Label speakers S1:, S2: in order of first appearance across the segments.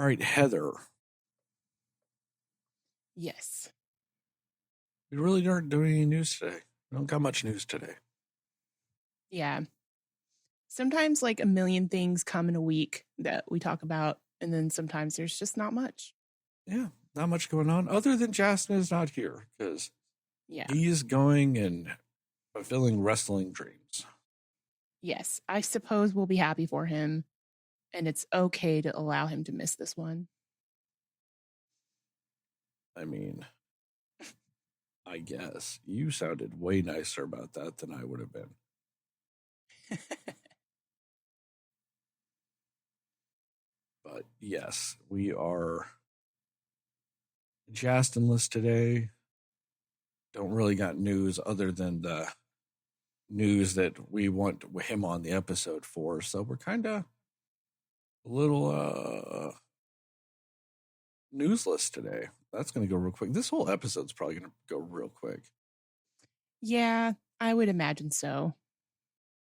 S1: All right, Heather.
S2: Yes.
S1: We really aren't doing any news today. We don't got much news today.
S2: Yeah. Sometimes like a million things come in a week that we talk about, and then sometimes there's just not much.
S1: Yeah, not much going on other than Justin is not here because
S2: Yeah.
S1: he's going and fulfilling wrestling dreams.
S2: Yes. I suppose we'll be happy for him, and it's okay to allow him to miss this one.
S1: I mean, I guess you sounded way nicer about that than I would have been. But yes, we are Justinless today. Don't really got news other than the news that we want him on the episode for. So we're kind of a little newsless today. That's going to go real quick. This whole episode's probably going to go real quick.
S2: Yeah, I would imagine so.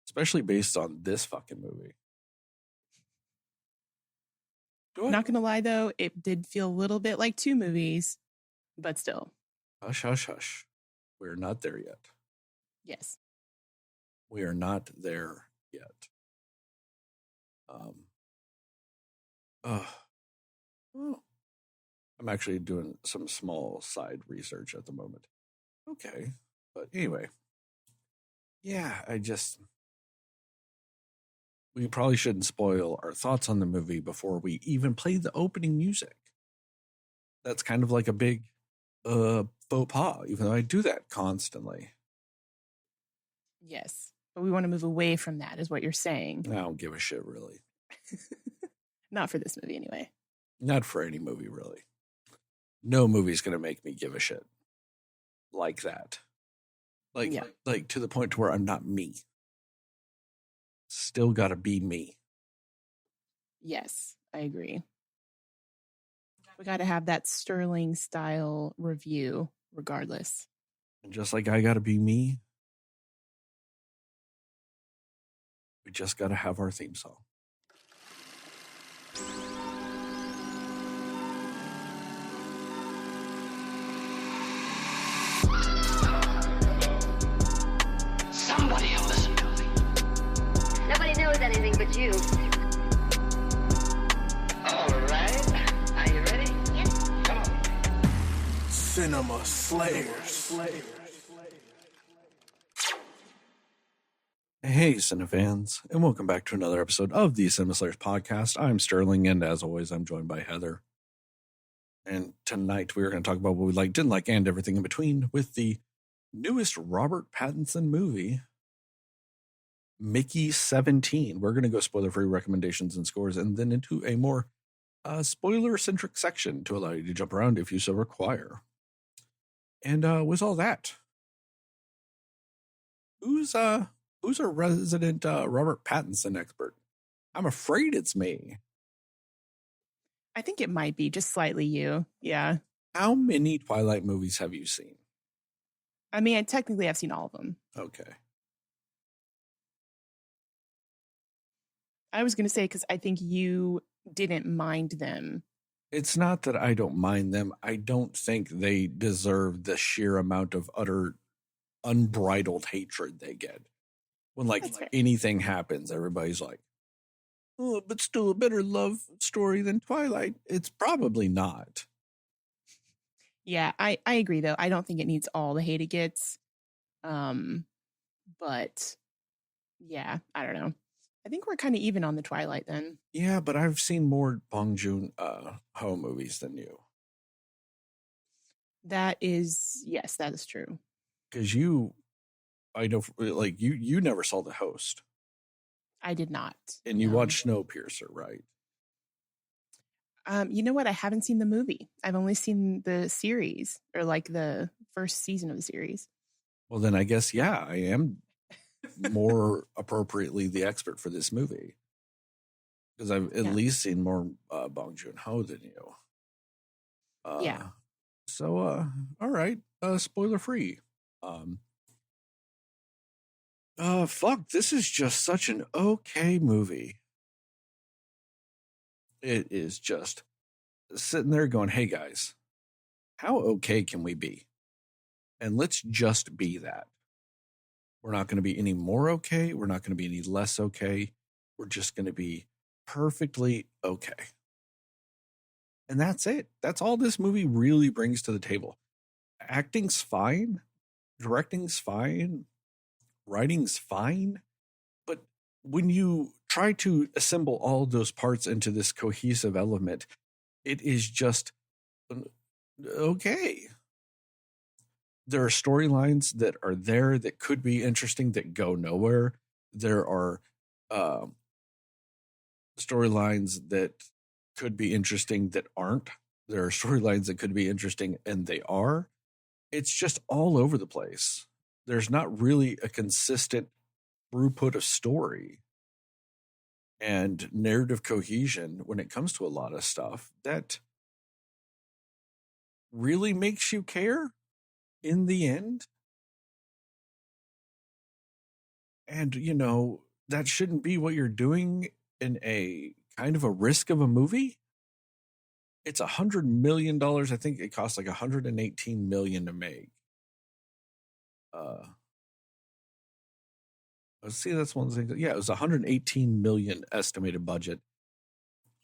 S1: Especially based on this fucking movie.
S2: Not going to lie, though, it did feel a little bit like two movies, but still.
S1: Hush, hush, hush. We're not there yet.
S2: Yes.
S1: We are not there yet. I'm actually doing some small side research at the moment. Okay. But anyway. Yeah, we probably shouldn't spoil our thoughts on the movie before we even play the opening music. That's kind of like a big faux pas, even though I do that constantly.
S2: Yes. But we want to move away from that, is what you're saying.
S1: I don't give a shit, really.
S2: Not for this movie, anyway.
S1: Not for any movie, really. No movie's going to make me give a shit like that. Like to the point to where I'm not me. Still got to be me.
S2: Yes, I agree. We got to have that Sterling style review regardless.
S1: And just like I got to be me, we just got to have our theme song.
S3: Somebody will listen to me.
S4: Nobody knows anything but you.
S3: All right. Are you ready?
S4: Yes.
S3: Come on.
S5: Cinema Slayers.
S1: Hey, Cinefans, and welcome back to another episode of the Cinema Slayers podcast. I'm Sterling, and as always, I'm joined by Heather. And tonight we're going to talk about what we like, didn't like, and everything in between with the newest Robert Pattinson movie, Mickey 17. We're going to go spoiler-free recommendations and scores, and then into a more spoiler-centric section to allow you to jump around if you so require. And with all that, who's our resident Robert Pattinson expert? I'm afraid it's me.
S2: I think it might be just slightly you. Yeah.
S1: How many Twilight movies have you seen?
S2: I mean, technically I've seen all of them.
S1: Okay.
S2: I was going to say, because I think you didn't mind them.
S1: It's not that I don't mind them. I don't think they deserve the sheer amount of utter unbridled hatred they get. When anything happens, everybody's like, oh, but still a better love story than Twilight. It's probably not.
S2: Yeah, I agree, though. I don't think it needs all the hate it gets. But yeah, I don't know. I think we're kind of even on the Twilight then.
S1: Yeah, but I've seen more Bong Joon-ho movies than you.
S2: That is true.
S1: Because I know, like, you never saw The Host.
S2: I did not.
S1: And you watched Snowpiercer, right?
S2: You know what? I haven't seen the movie. I've only seen the series, or like the first season of the series.
S1: Well, then I guess, yeah, I am more appropriately the expert for this movie. Because I've at least seen more Bong Joon-ho than you.
S2: Yeah.
S1: So, all right. Spoiler free. Fuck, this is just such an okay movie. It is just sitting there going, hey guys, how okay can we be? And let's just be that. We're not going to be any more okay. We're not going to be any less okay. We're just going to be perfectly okay. And that's it. That's all this movie really brings to the table. Acting's fine. Directing's fine. Writing's fine. But when you try to assemble all those parts into this cohesive element, it is just okay. There are storylines that are there that could be interesting that go nowhere. There are storylines that could be interesting that aren't. There are storylines that could be interesting and they are. It's just all over the place. There's not really a consistent throughput of story and narrative cohesion when it comes to a lot of stuff that really makes you care in the end. And, you know, that shouldn't be what you're doing in a kind of a risk of a movie. It's $100 million. I think it cost like $118 million to make. Let's see, that's one of the things. Yeah, it was $118 million estimated budget.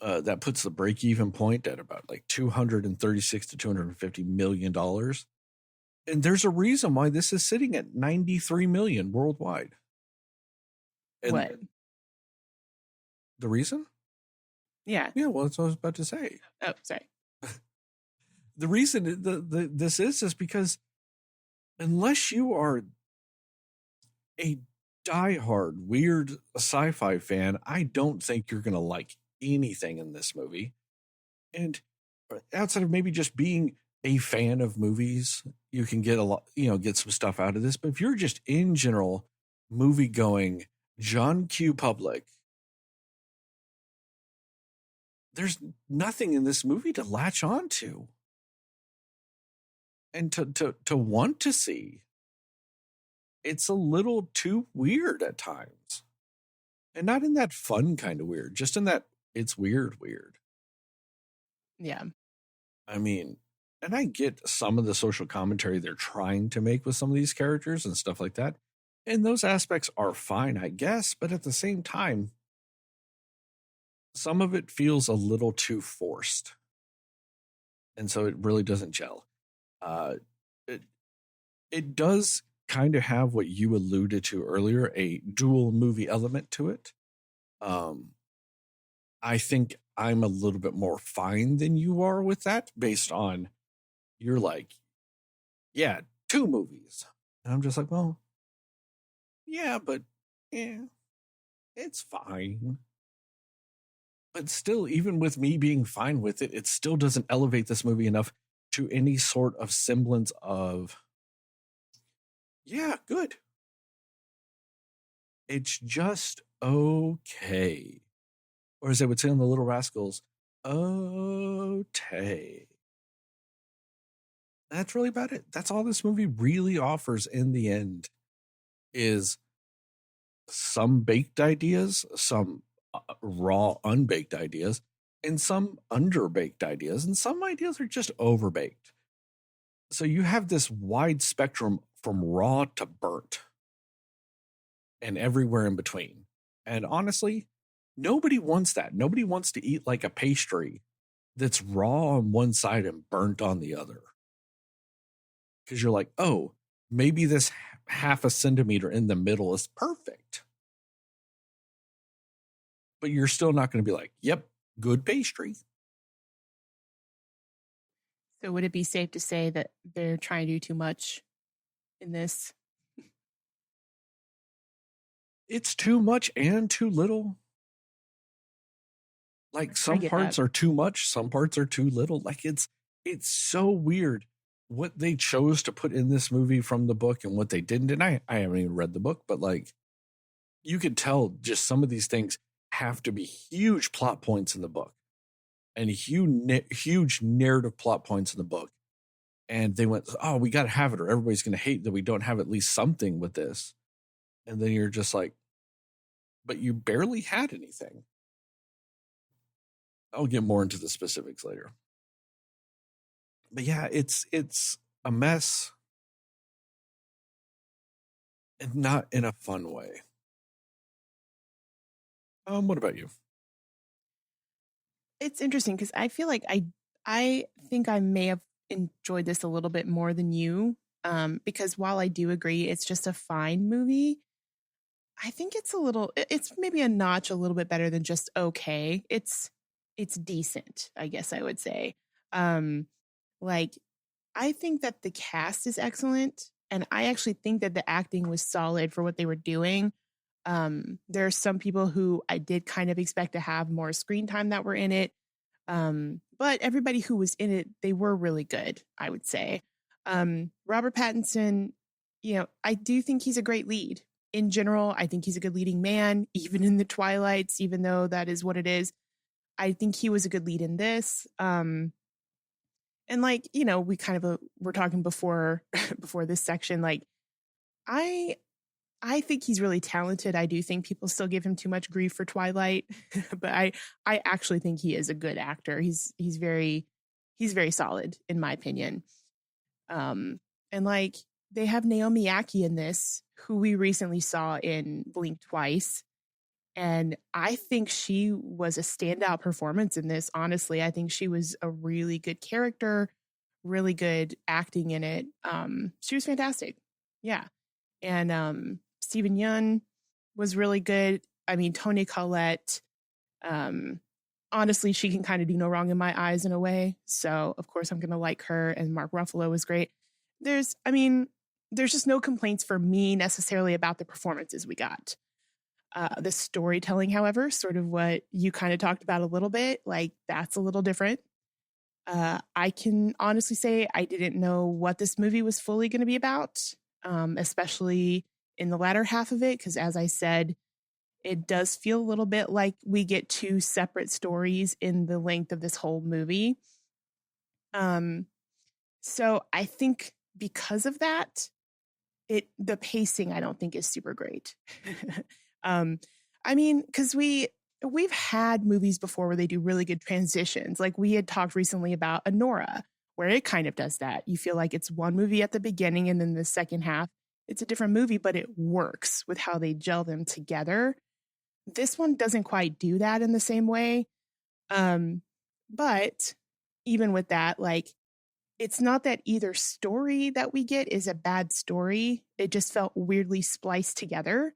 S1: That puts the break-even point at about like $236 to $250 million. And there's a reason why this is sitting at $93 million worldwide. And
S2: what?
S1: The reason?
S2: Yeah.
S1: Yeah, well, that's what I was about to say.
S2: Oh, sorry.
S1: The reason this is because unless you are a diehard weird sci-fi fan, I don't think you're going to like anything in this movie. And outside of maybe just being a fan of movies, you can get a lot, get some stuff out of this. But if you're just in general movie going John Q public, there's nothing in this movie to latch on to and to want to see. It's a little too weird at times. And not in that fun kind of weird, just in that it's weird.
S2: Yeah.
S1: I mean, and I get some of the social commentary they're trying to make with some of these characters and stuff like that. And those aspects are fine, I guess. But at the same time, some of it feels a little too forced. And so it really doesn't gel. It does kind of have what you alluded to earlier, a dual movie element to it. I think I'm a little bit more fine than you are with that based on you're like, yeah, 2 movies. And I'm just like, well, yeah, but it's fine. But still, even with me being fine with it, it still doesn't elevate this movie enough to any sort of semblance of, yeah, good. It's just okay. Or as they would say on the Little Rascals, okay. That's really about it. That's all this movie really offers in the end is some baked ideas, some raw, unbaked ideas, and some underbaked ideas, and some ideas are just overbaked. So you have this wide spectrum from raw to burnt and everywhere in between. And honestly, nobody wants that. Nobody wants to eat like a pastry that's raw on one side and burnt on the other. Because you're like, oh, maybe this half a centimeter in the middle is perfect. But you're still not going to be like, yep, good pastry.
S2: So would it be safe to say that they're trying to do too much in this?
S1: It's too much and too little. Like some parts are too much, some parts are too little. Like it's so weird what they chose to put in this movie from the book and what they didn't. And I haven't even read the book, but like you could tell just some of these things have to be huge plot points in the book and huge narrative plot points in the book. And they went, oh, we got to have it or everybody's going to hate that we don't have at least something with this. And then you're just like, but you barely had anything. I'll get more into the specifics later. But yeah, it's a mess, and not in a fun way. What about you?
S2: It's interesting because I feel like I think I may have enjoyed this a little bit more than you. Because while I do agree it's just a fine movie, I think it's maybe a notch a little bit better than just okay. It's decent, I guess I would say. Um, like I think that the cast is excellent, and I actually think that the acting was solid for what they were doing. There are some people who I did kind of expect to have more screen time that were in it. But everybody who was in it, they were really good, I would say. Robert Pattinson, I do think he's a great lead. In general, I think he's a good leading man, even in the Twilights, even though that is what it is. I think he was a good lead in this. And we kind of were talking before before this section. Like, I think he's really talented. I do think people still give him too much grief for Twilight, but I actually think he is a good actor. He's very solid in my opinion. And they have Naomi Ackie in this, who we recently saw in Blink Twice. And I think she was a standout performance in this. Honestly, I think she was a really good character, really good acting in it. She was fantastic. Yeah. And Stephen Yeun was really good. I mean, Toni Collette, honestly, she can kind of do no wrong in my eyes in a way. So, of course, I'm going to like her. And Mark Ruffalo was great. There's just no complaints for me necessarily about the performances we got. The storytelling, however, sort of what you kind of talked about a little bit, like that's a little different. I can honestly say I didn't know what this movie was fully going to be about, especially in the latter half of it, because as I said, it does feel a little bit like we get two separate stories in the length of this whole movie. So I think because of that, the pacing I don't think is super great. I mean, because we've had movies before where they do really good transitions. Like we had talked recently about Anora, where it kind of does that. You feel like it's one movie at the beginning and then the second half, it's a different movie, but it works with how they gel them together. This one doesn't quite do that in the same way. But even with that, like, it's not that either story that we get is a bad story. It just felt weirdly spliced together.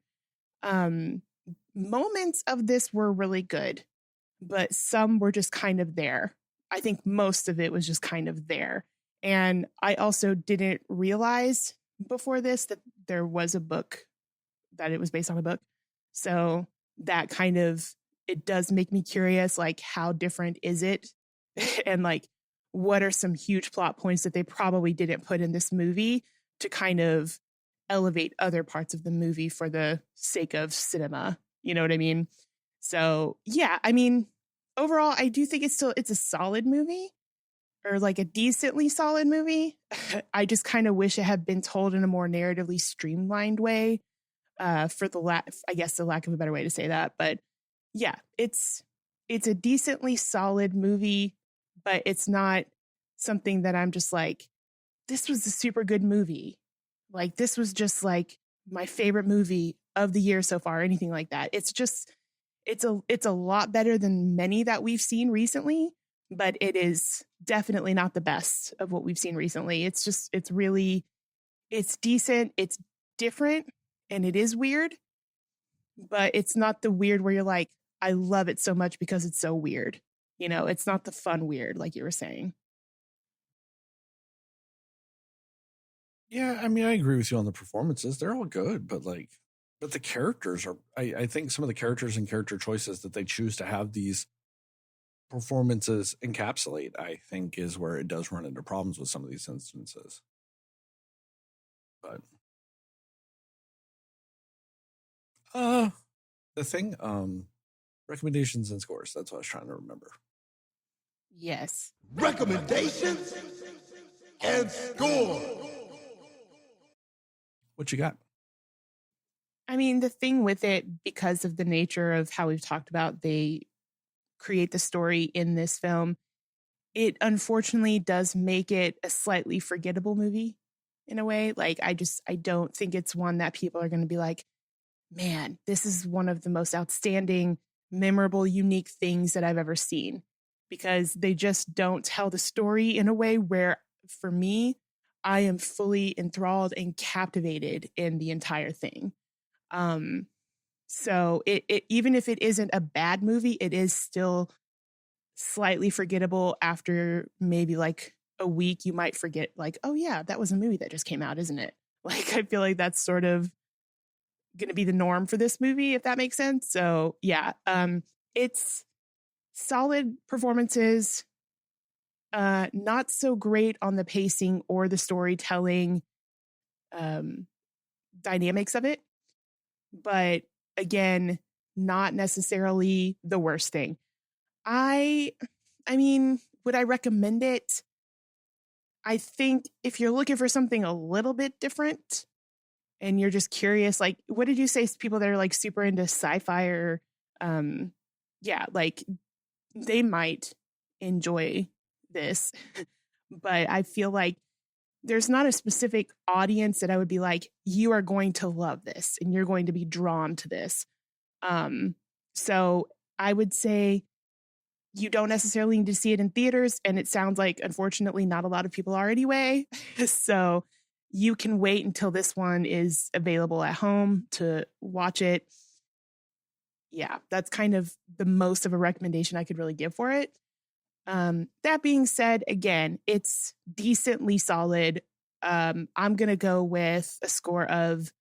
S2: Moments of this were really good, but some were just kind of there. I think most of it was just kind of there. And I also didn't realize before this that there was a book, that it was based on a book. So that kind of, it does make me curious, like, how different is it? And like, what are some huge plot points that they probably didn't put in this movie to kind of elevate other parts of the movie for the sake of cinema? You know what I mean? So yeah, I mean, overall, I do think it's a solid movie, or like a decently solid movie. I just kind of wish it had been told in a more narratively streamlined way, for I guess the lack of a better way to say that. But yeah, it's a decently solid movie, but it's not something that I'm just like, this was a super good movie. Like, this was just like my favorite movie of the year so far, or anything like that. It's just, it's a lot better than many that we've seen recently, but it is definitely not the best of what we've seen recently. It's decent, it's different, and it is weird, but it's not the weird where you're like, I love it so much because it's so weird. You know, it's not the fun weird, like you were saying.
S1: Yeah, I mean, I agree with you on the performances. They're all good, but the characters are, I think some of the characters and character choices that they choose to have these performances encapsulate, I think, is where it does run into problems with some of these instances. But the thing, recommendations and scores. That's what I was trying to remember.
S2: Yes.
S5: Recommendations and score.
S1: What you got?
S2: I mean, the thing with it, because of the nature of how we've talked about, they create the story in this film. it unfortunately does make it a slightly forgettable movie in a way. Like, I don't think it's one that people are going to be like, man, this is one of the most outstanding, memorable, unique things that I've ever seen, because they just don't tell the story in a way where, for me, I am fully enthralled and captivated in the entire thing. So it even if it isn't a bad movie, it is still slightly forgettable. After maybe like a week, you might forget, like, oh yeah, that was a movie that just came out, isn't it? Like, I feel like that's sort of going to be the norm for this movie, if that makes sense. So yeah, it's solid performances, not so great on the pacing or the storytelling dynamics of it, but again, not necessarily the worst thing. I mean, would I recommend it? I think if you're looking for something a little bit different and you're just curious, like, what did you say? People that are like super into sci-fi or, yeah, like they might enjoy this, but I feel like there's not a specific audience that I would be like, you are going to love this and you're going to be drawn to this. So I would say you don't necessarily need to see it in theaters. And it sounds like, unfortunately, not a lot of people are anyway. So you can wait until this one is available at home to watch it. Yeah, that's kind of the most of a recommendation I could really give for it. That being said, again, it's decently solid. I'm going to go with a score of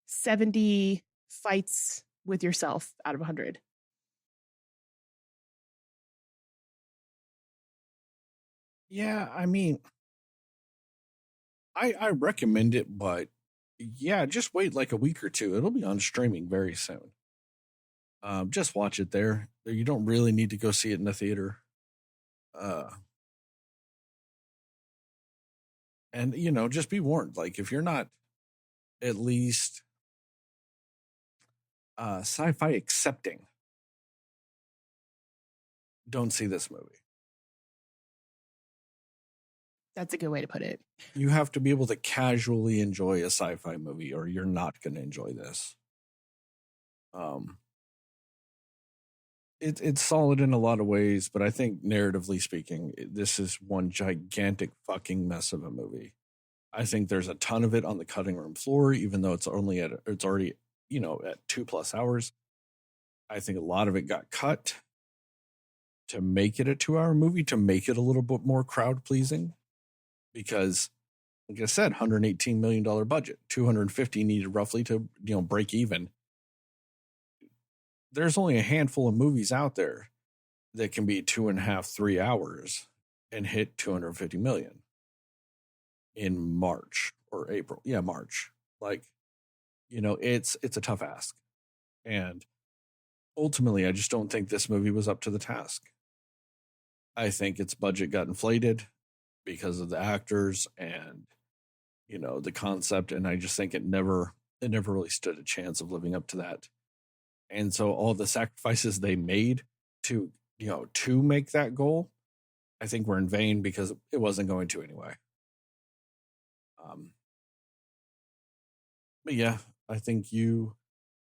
S2: 70 fights with yourself out of 100.
S1: Yeah, I mean, I recommend it, but yeah, just wait like a week or two. It'll be on streaming very soon. Just watch it there. You don't really need to go see it in the theater. And just be warned. Like, if you're not at least sci-fi accepting, don't see this movie.
S2: That's a good way to put it.
S1: You have to be able to casually enjoy a sci-fi movie, or you're not going to enjoy this. It's solid in a lot of ways, but I think narratively speaking, this is one gigantic fucking mess of a movie. I think there's a ton of it on the cutting room floor, even though it's already at 2+ hours. I think a lot of it got cut to make it a 2-hour movie, to make it a little bit more crowd pleasing, because, like I said, $118 million budget, 250 needed roughly to break even. There's only a handful of movies out there that can be 2.5, 3 hours and hit 250 million in March or April. Yeah, March. Like, it's a tough ask. And ultimately, I just don't think this movie was up to the task. I think its budget got inflated because of the actors and, the concept. And I just think it never really stood a chance of living up to that. And so all the sacrifices they made to make that goal, I think were in vain, because it wasn't going to anyway. But yeah, I think you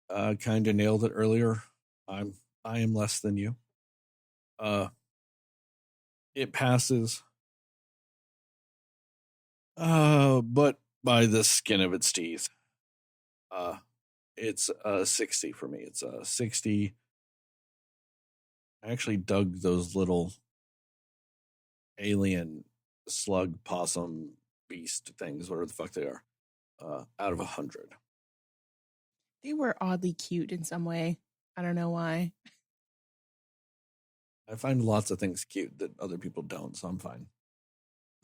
S1: kind of nailed it earlier. I am less than you. It passes, but by the skin of its teeth. It's a 60 for me. It's a 60. I actually dug those little alien slug possum beast things, whatever the fuck they are, out of 100.
S2: They were oddly cute in some way. I don't know why.
S1: I find lots of things cute that other people don't, so I'm fine.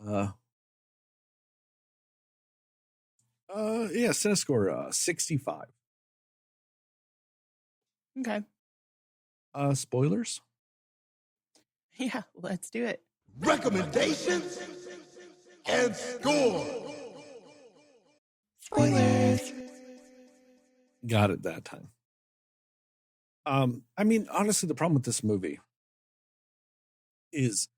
S1: Yeah, CineScore 65.
S2: Okay.
S1: Spoilers?
S2: Yeah, let's do it.
S5: Recommendations and score.
S2: Spoilers.
S1: Got it that time. I mean, honestly, the problem with this movie is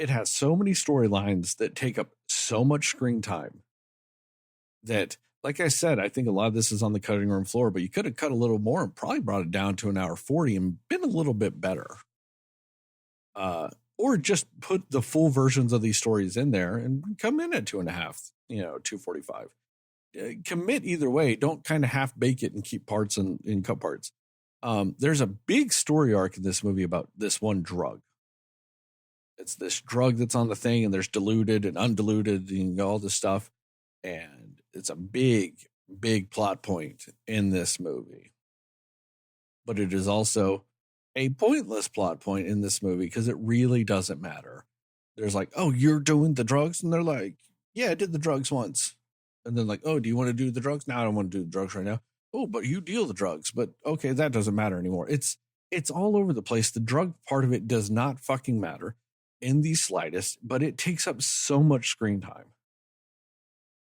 S1: it has so many storylines that take up so much screen time that, like I said, I think a lot of this is on the cutting room floor, but you could have cut a little more and probably brought it down to an hour 40 and been a little bit better. Or just put the full versions of these stories in there and come in at 2.5, 2:45. Commit either way. Don't kind of half bake it and keep parts in cut parts. There's a big story arc in this movie about this one drug. It's this drug that's on the thing, and there's diluted and undiluted and all this stuff. And it's a big, big plot point in this movie. But it is also a pointless plot point in this movie because it really doesn't matter. There's like, oh, you're doing the drugs? And they're like, yeah, I did the drugs once. And then like, oh, do you want to do the drugs? No, I don't want to do the drugs right now. Oh, but you deal the drugs. But okay, that doesn't matter anymore. It's all over the place. The drug part of it does not fucking matter in the slightest, but it takes up so much screen time.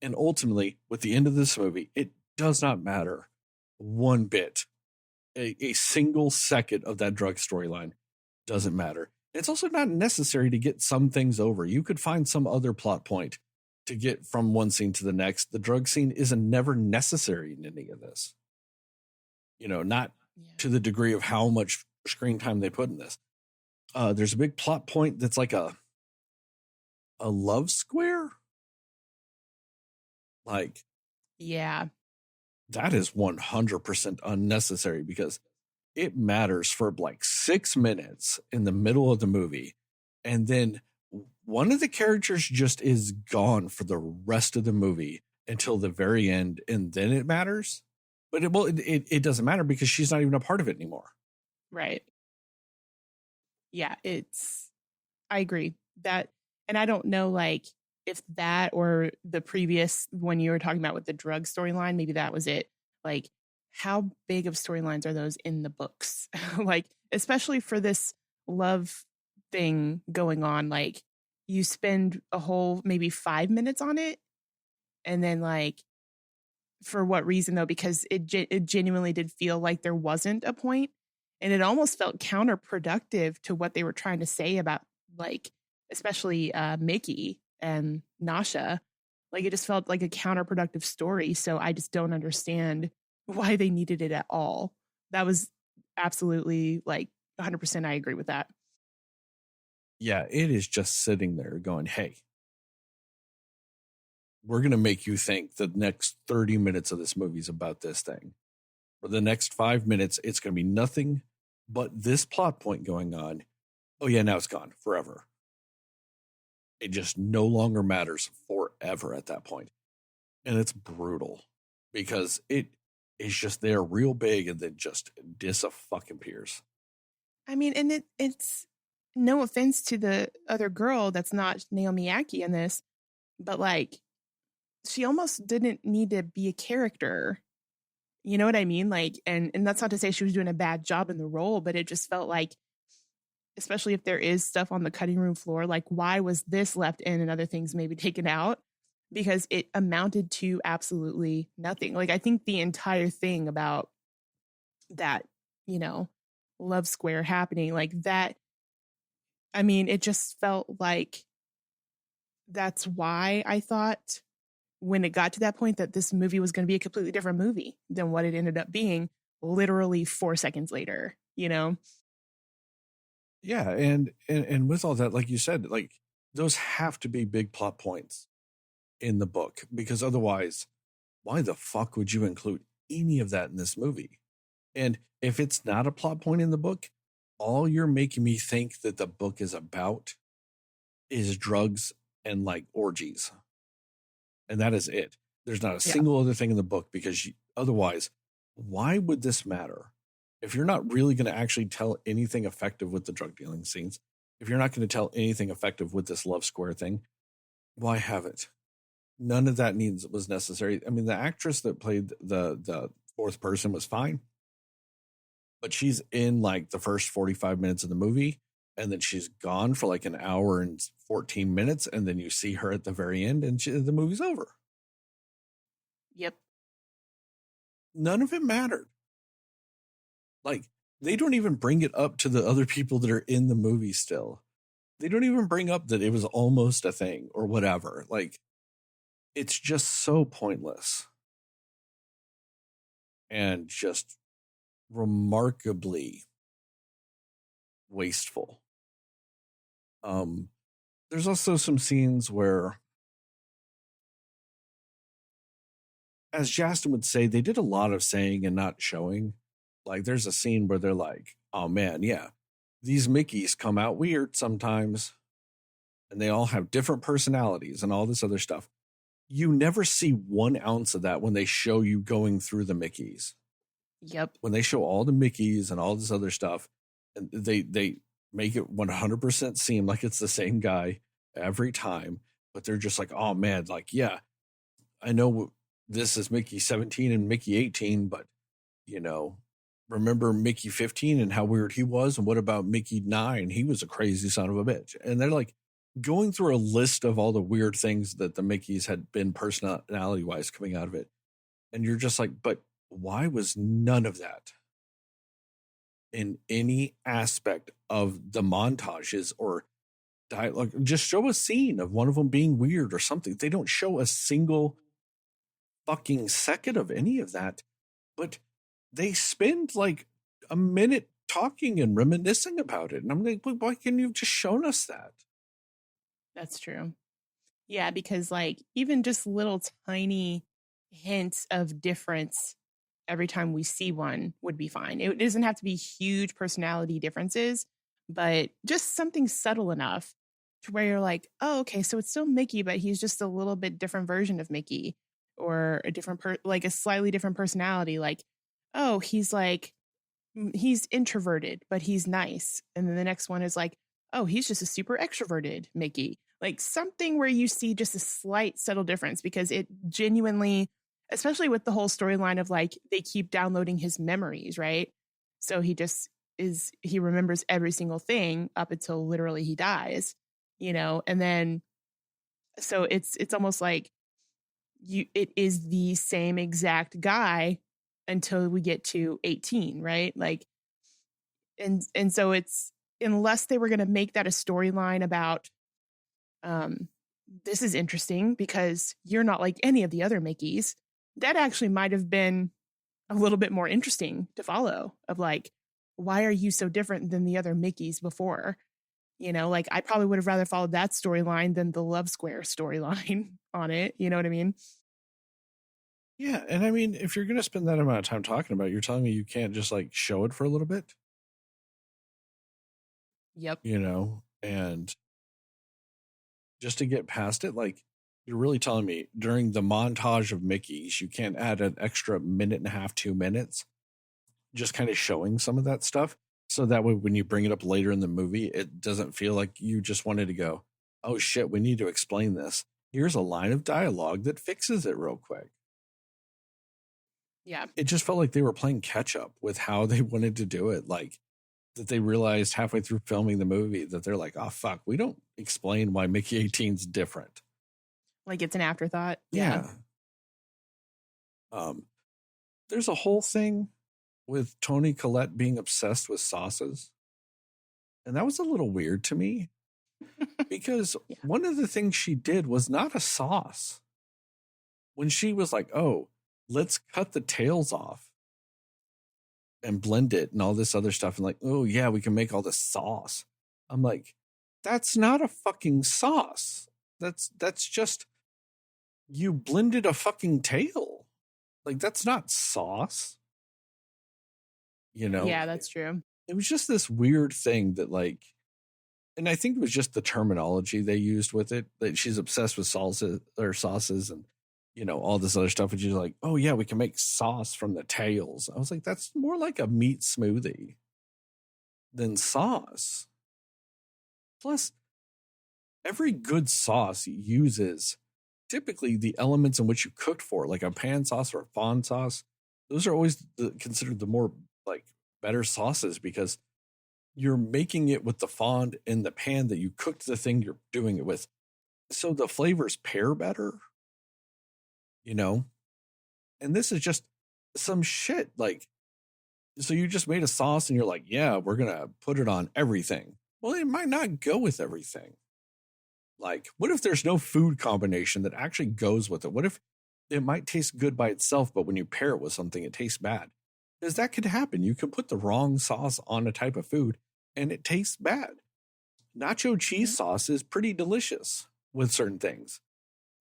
S1: And ultimately, with the end of this movie, it does not matter one bit. A single second of that drug storyline doesn't matter. It's also not necessary to get some things over. You could find some other plot point to get from one scene to the next. The drug scene is never necessary in any of this. Not to the degree of how much screen time they put in this. There's a big plot point that's like a love square. Like,
S2: yeah,
S1: that is 100% unnecessary because it matters for like 6 minutes in the middle of the movie. And then one of the characters just is gone for the rest of the movie until the very end. And then it matters. But it doesn't matter because she's not even a part of it anymore.
S2: Right. Yeah, I agree that. And I don't know, like, if that or the previous one you were talking about with the drug storyline, maybe that was it. Like, how big of storylines are those in the books? Like, especially for this love thing going on, like, you spend a whole maybe 5 minutes on it. And then, like, for what reason, though? Because it genuinely did feel like there wasn't a point. And it almost felt counterproductive to what they were trying to say about, like, especially Mickey and Nasha. Like, it just felt like a counterproductive story. So I just don't understand why they needed it at all. That was absolutely, like, 100% I agree with that.
S1: Yeah, it is just sitting there going, hey, we're going to make you think the next 30 minutes of this movie is about this thing. For the next 5 minutes, it's going to be nothing but this plot point going on. Oh, yeah, now it's gone forever. It just no longer matters forever at that point. And it's brutal because it is just there real big and then just disappears.
S2: I mean, and it's no offense to the other girl that's not Naomi Ackie in this, but, like, she almost didn't need to be a character. You know what I mean? Like, and that's not to say she was doing a bad job in the role, but it just felt like, especially if there is stuff on the cutting room floor, like, why was this left in and other things maybe taken out? Because it amounted to absolutely nothing. Like, I think the entire thing about that, love square happening, like that, I mean, it just felt like that's why I thought when it got to that point that this movie was going to be a completely different movie than what it ended up being literally 4 seconds later,
S1: Yeah. And with all that, like you said, like, those have to be big plot points in the book, because otherwise, why the fuck would you include any of that in this movie? And if it's not a plot point in the book, all you're making me think that the book is about is drugs and, like, orgies. And that is it. There's not a single other thing in the book, because otherwise, why would this matter? If you're not really going to actually tell anything effective with the drug dealing scenes, if you're not going to tell anything effective with this love square thing, why have it? None of that was necessary. I mean, the actress that played the fourth person was fine, but she's in, like, the first 45 minutes of the movie, and then she's gone for like an hour and 14 minutes, and then you see her at the very end, and the movie's over.
S2: Yep.
S1: None of it mattered. Like, they don't even bring it up to the other people that are in the movie still. They don't even bring up that it was almost a thing or whatever. Like, it's just so pointless and just remarkably wasteful. There's also some scenes where, as Justin would say, they did a lot of saying and not showing. Like, there's a scene where they're like, oh man, yeah, these Mickeys come out weird sometimes, and they all have different personalities and all this other stuff. You never see 1 ounce of that when they show you going through the Mickeys.
S2: Yep.
S1: When they show all the Mickeys and all this other stuff, and they make it 100% seem like it's the same guy every time, but they're just like, oh man, like, yeah, I know this is Mickey 17 and Mickey 18, but you know, remember Mickey 15 and how weird he was? And what about Mickey 9? He was a crazy son of a bitch. And they're like going through a list of all the weird things that the Mickeys had been personality wise coming out of it. And you're just like, but why was none of that in any aspect of the montages or dialogue? Just show a scene of one of them being weird or something. They don't show a single fucking second of any of that, but they spend like a minute talking and reminiscing about it. And I'm like, why can't you have just shown us that?
S2: That's true. Yeah, because like even just little tiny hints of difference every time we see one would be fine. It doesn't have to be huge personality differences, but just something subtle enough to where you're like, oh, okay, so it's still Mickey, but he's just a little bit different version of Mickey, or a different like a slightly different personality. Like, oh, he's introverted, but he's nice. And then the next one is like, oh, he's just a super extroverted Mickey. Like something where you see just a slight subtle difference, because it genuinely, especially with the whole storyline of like, they keep downloading his memories, right? So he remembers every single thing up until literally he dies, you know? And then, so it's almost like it is the same exact guy until we get to 18, right? Like, and so it's, unless they were going to make that a storyline about, this is interesting because you're not like any of the other Mickeys, that actually might have been a little bit more interesting to follow, of like, why are you so different than the other Mickeys before? You know, like I probably would have rather followed that storyline than the Love Square storyline on it. You know what I mean?
S1: Yeah. And I mean, if you're going to spend that amount of time talking about it, you're telling me you can't just like show it for a little bit?
S2: Yep.
S1: You know, and just to get past it, like, you're really telling me during the montage of Mickey's, you can't add an extra 1.5 minutes, 2 minutes, just kind of showing some of that stuff. So that way, when you bring it up later in the movie, it doesn't feel like you just wanted to go, oh shit, we need to explain this. Here's a line of dialogue that fixes it real quick.
S2: Yeah.
S1: It just felt like they were playing catch up with how they wanted to do it. Like, that they realized halfway through filming the movie that they're like, oh fuck, we don't explain why Mickey 18's different.
S2: Like it's an afterthought.
S1: Yeah. There's a whole thing with Toni Collette being obsessed with sauces. And that was a little weird to me because one of the things she did was not a sauce. When she was like, oh, let's cut the tails off and blend it and all this other stuff. And like, oh yeah, we can make all this sauce. I'm like, that's not a fucking sauce. That's just, you blended a fucking tail. Like, that's not sauce. You know?
S2: Yeah, that's true.
S1: It was just this weird thing that like, and I think it was just the terminology they used with it, that she's obsessed with sauces and, you know, all this other stuff. And she's like, oh yeah, we can make sauce from the tails. I was like, that's more like a meat smoothie than sauce. Plus, every good sauce uses typically the elements in which you cooked for, like a pan sauce or a fond sauce. Those are always considered the more like better sauces because you're making it with the fond in the pan that you cooked the thing you're doing it with. So the flavors pair better, you know? And this is just some shit. Like, so you just made a sauce and you're like, yeah, we're going to put it on everything. Well, it might not go with everything. Like, what if there's no food combination that actually goes with it? What if it might taste good by itself, but when you pair it with something, it tastes bad? Because that could happen. You could put the wrong sauce on a type of food and it tastes bad. Nacho cheese sauce is pretty delicious with certain things.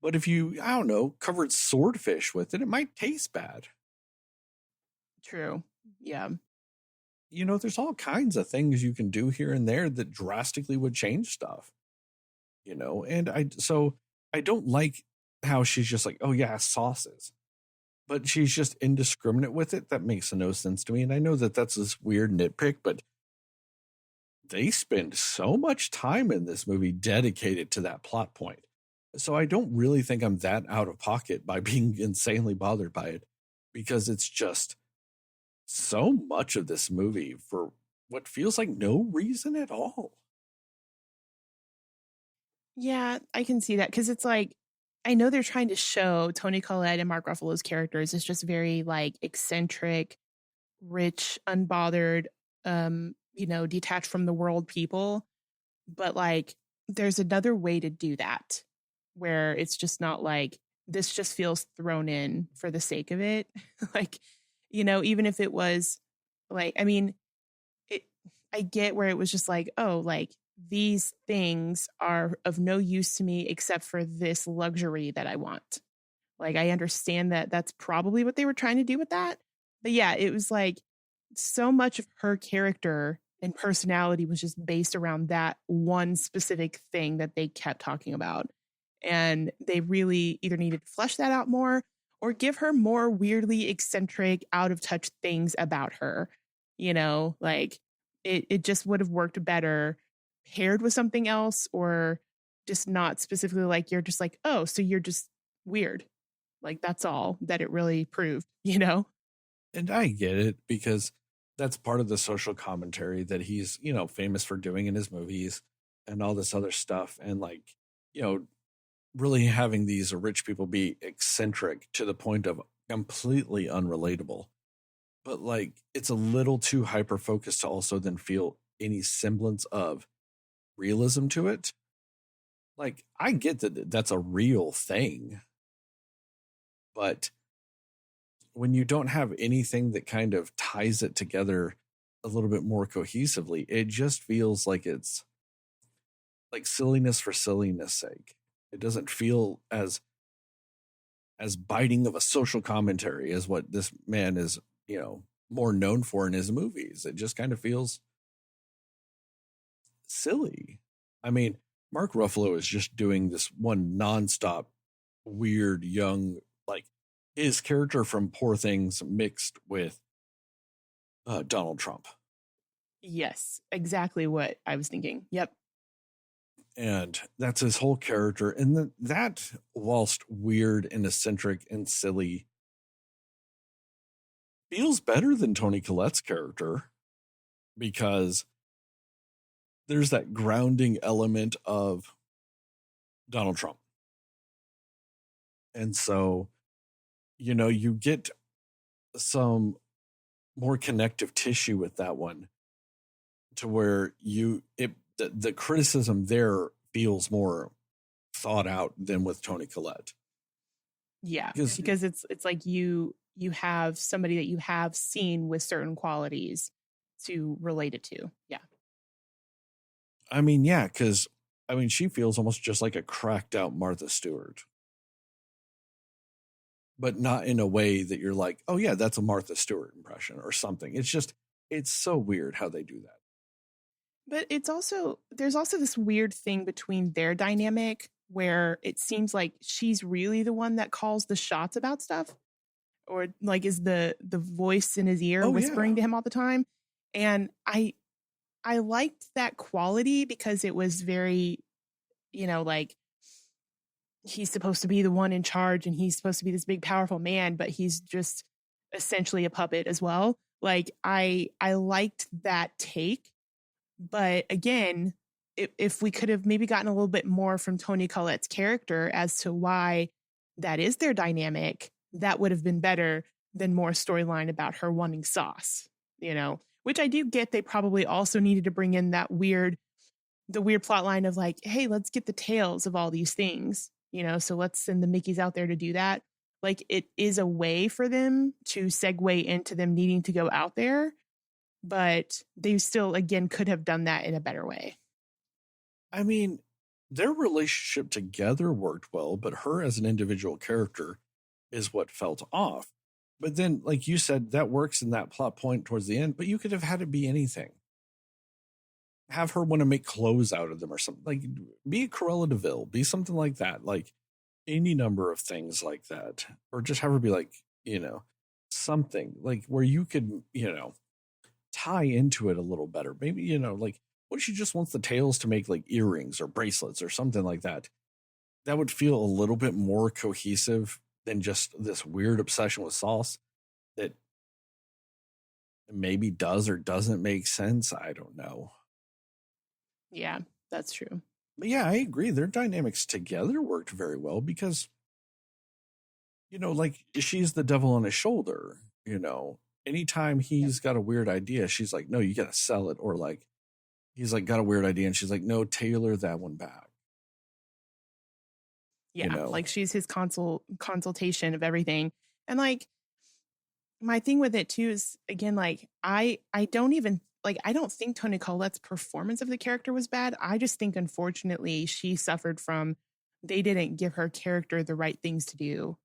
S1: But if you, I don't know, covered swordfish with it, it might taste bad.
S2: True. Yeah.
S1: You know, there's all kinds of things you can do here and there that drastically would change stuff. You know, and I don't like how she's just like, oh yeah, sauces. But she's just indiscriminate with it. That makes no sense to me. And I know that that's this weird nitpick, but they spend so much time in this movie dedicated to that plot point. So I don't really think I'm that out of pocket by being insanely bothered by it, because it's just so much of this movie for what feels like no reason at all.
S2: Yeah, I can see that, because it's like, I know they're trying to show Toni Collette and Mark Ruffalo's characters as just very like eccentric, rich, unbothered, detached from the world people. But like, there's another way to do that, where it's just not like, this just feels thrown in for the sake of it. Like, even if it was like, I mean, I get where it was just like, oh, like, these things are of no use to me except for this luxury that I want. Like, I understand that that's probably what they were trying to do with that. But yeah, it was like so much of her character and personality was just based around that one specific thing that they kept talking about. And they really either needed to flesh that out more or give her more weirdly eccentric, out of touch things about her. Like it just would have worked better paired with something else, or just not specifically like, you're just like, oh, so you're just weird. Like, that's all that it really proved,
S1: And I get it, because that's part of the social commentary that he's, famous for doing in his movies and all this other stuff. And like, really having these rich people be eccentric to the point of completely unrelatable. But like, it's a little too hyper focused to also then feel any semblance of realism to it. Like, I get that that's a real thing, but when you don't have anything that kind of ties it together a little bit more cohesively, it just feels like it's like silliness for silliness sake. It doesn't feel as biting of a social commentary as what this man is, more known for in his movies. It just kind of feels silly. I mean, Mark Ruffalo is just doing this one nonstop weird young, like his character from Poor Things mixed with Donald Trump.
S2: Yes, exactly what I was thinking. Yep.
S1: And that's his whole character. And that, whilst weird and eccentric and silly, feels better than Toni Collette's character, because there's that grounding element of Donald Trump. And so, you get some more connective tissue with that one, to where the criticism there feels more thought out than with Toni Collette.
S2: Yeah, because it's like you have somebody that you have seen with certain qualities to relate it to. Yeah.
S1: I mean, yeah, because she feels almost just like a cracked out Martha Stewart, but not in a way that you're like, oh yeah, that's a Martha Stewart impression or something. It's so weird how they do that.
S2: But there's also this weird thing between their dynamic where it seems like she's really the one that calls the shots about stuff, or like is the voice in his ear whispering to him all the time. And I liked that quality, because it was very, like, he's supposed to be the one in charge and he's supposed to be this big, powerful man, but he's just essentially a puppet as well. Like, I liked that take. But again, if we could have maybe gotten a little bit more from Toni Collette's character as to why that is their dynamic, that would have been better than more storyline about her wanting sauce, which I do get. They probably also needed to bring in that weird the weird plot line of like, hey, let's get the tails of all these things, so let's send the Mickeys out there to do that. Like, it is a way for them to segue into them needing to go out there, but they still, again, could have done that in a better way.
S1: I mean, their relationship together worked well, but her as an individual character is what felt off. But then, like you said, that works in that plot point towards the end, but you could have had it be anything. Have her want to make clothes out of them or something. Like, be a Cruella de Vil, be something like that. Like, any number of things like that. Or just have her be like, something like where you could, tie into it a little better. Maybe, like, what if she just wants the tails to make like earrings or bracelets or something like that? That would feel a little bit more cohesive than just this weird obsession with sauce that maybe does or doesn't make sense. I don't know.
S2: Yeah, that's true.
S1: But yeah, I agree. Their dynamics together worked very well because, like, she's the devil on his shoulder, anytime he's got a weird idea, she's like, no, you got to sell it. Or like, he's like, got a weird idea. And she's like, no, tailor that one back.
S2: Yeah. Like, she's his consultation of everything. And like, my thing with it too is, again, like, I don't think Toni Collette's performance of the character was bad. I just think, unfortunately, she suffered from, they didn't give her character the right things to do,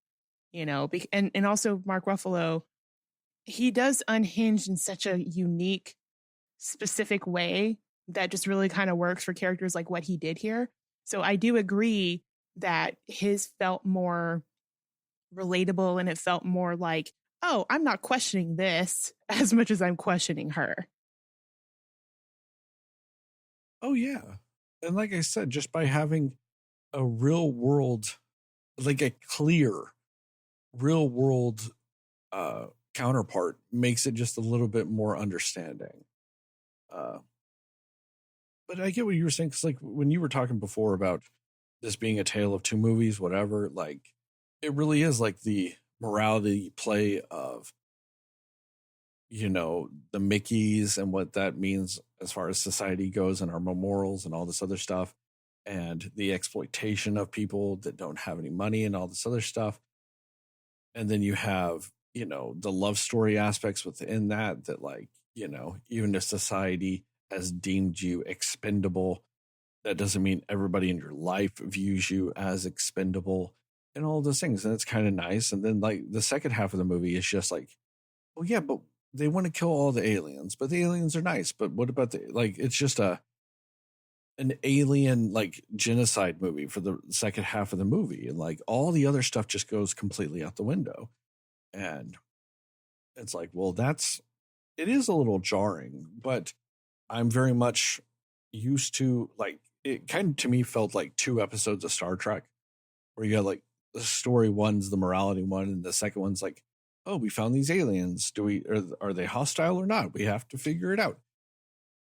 S2: and also Mark Ruffalo, he does unhinge in such a unique, specific way that just really kind of works for characters like what he did here. So I do agree that his felt more relatable, and it felt more like, oh, I'm not questioning this as much as I'm questioning her.
S1: Oh, yeah. And like I said, just by having a real world, like a clear real world counterpart makes it just a little bit more understanding. But I get what you were saying, because like when you were talking before about this being a tale of two movies, whatever, like it really is like the morality play of, the Mickeys and what that means as far as society goes and our morals and all this other stuff, and the exploitation of people that don't have any money and all this other stuff. And then you have, the love story aspects within that like, even if society has deemed you expendable, that doesn't mean everybody in your life views you as expendable and all those things. And it's kind of nice. And then like the second half of the movie is just like, oh yeah, but they want to kill all the aliens, but the aliens are nice. But what about it's just an alien like genocide movie for the second half of the movie. And like all the other stuff just goes completely out the window. And it's like, well, it is a little jarring, but I'm very much used to, like, it kind of to me felt like 2 episodes of Star Trek where you got like the story one's the morality one, and the second one's like, oh, we found these aliens. Are they hostile or not? We have to figure it out.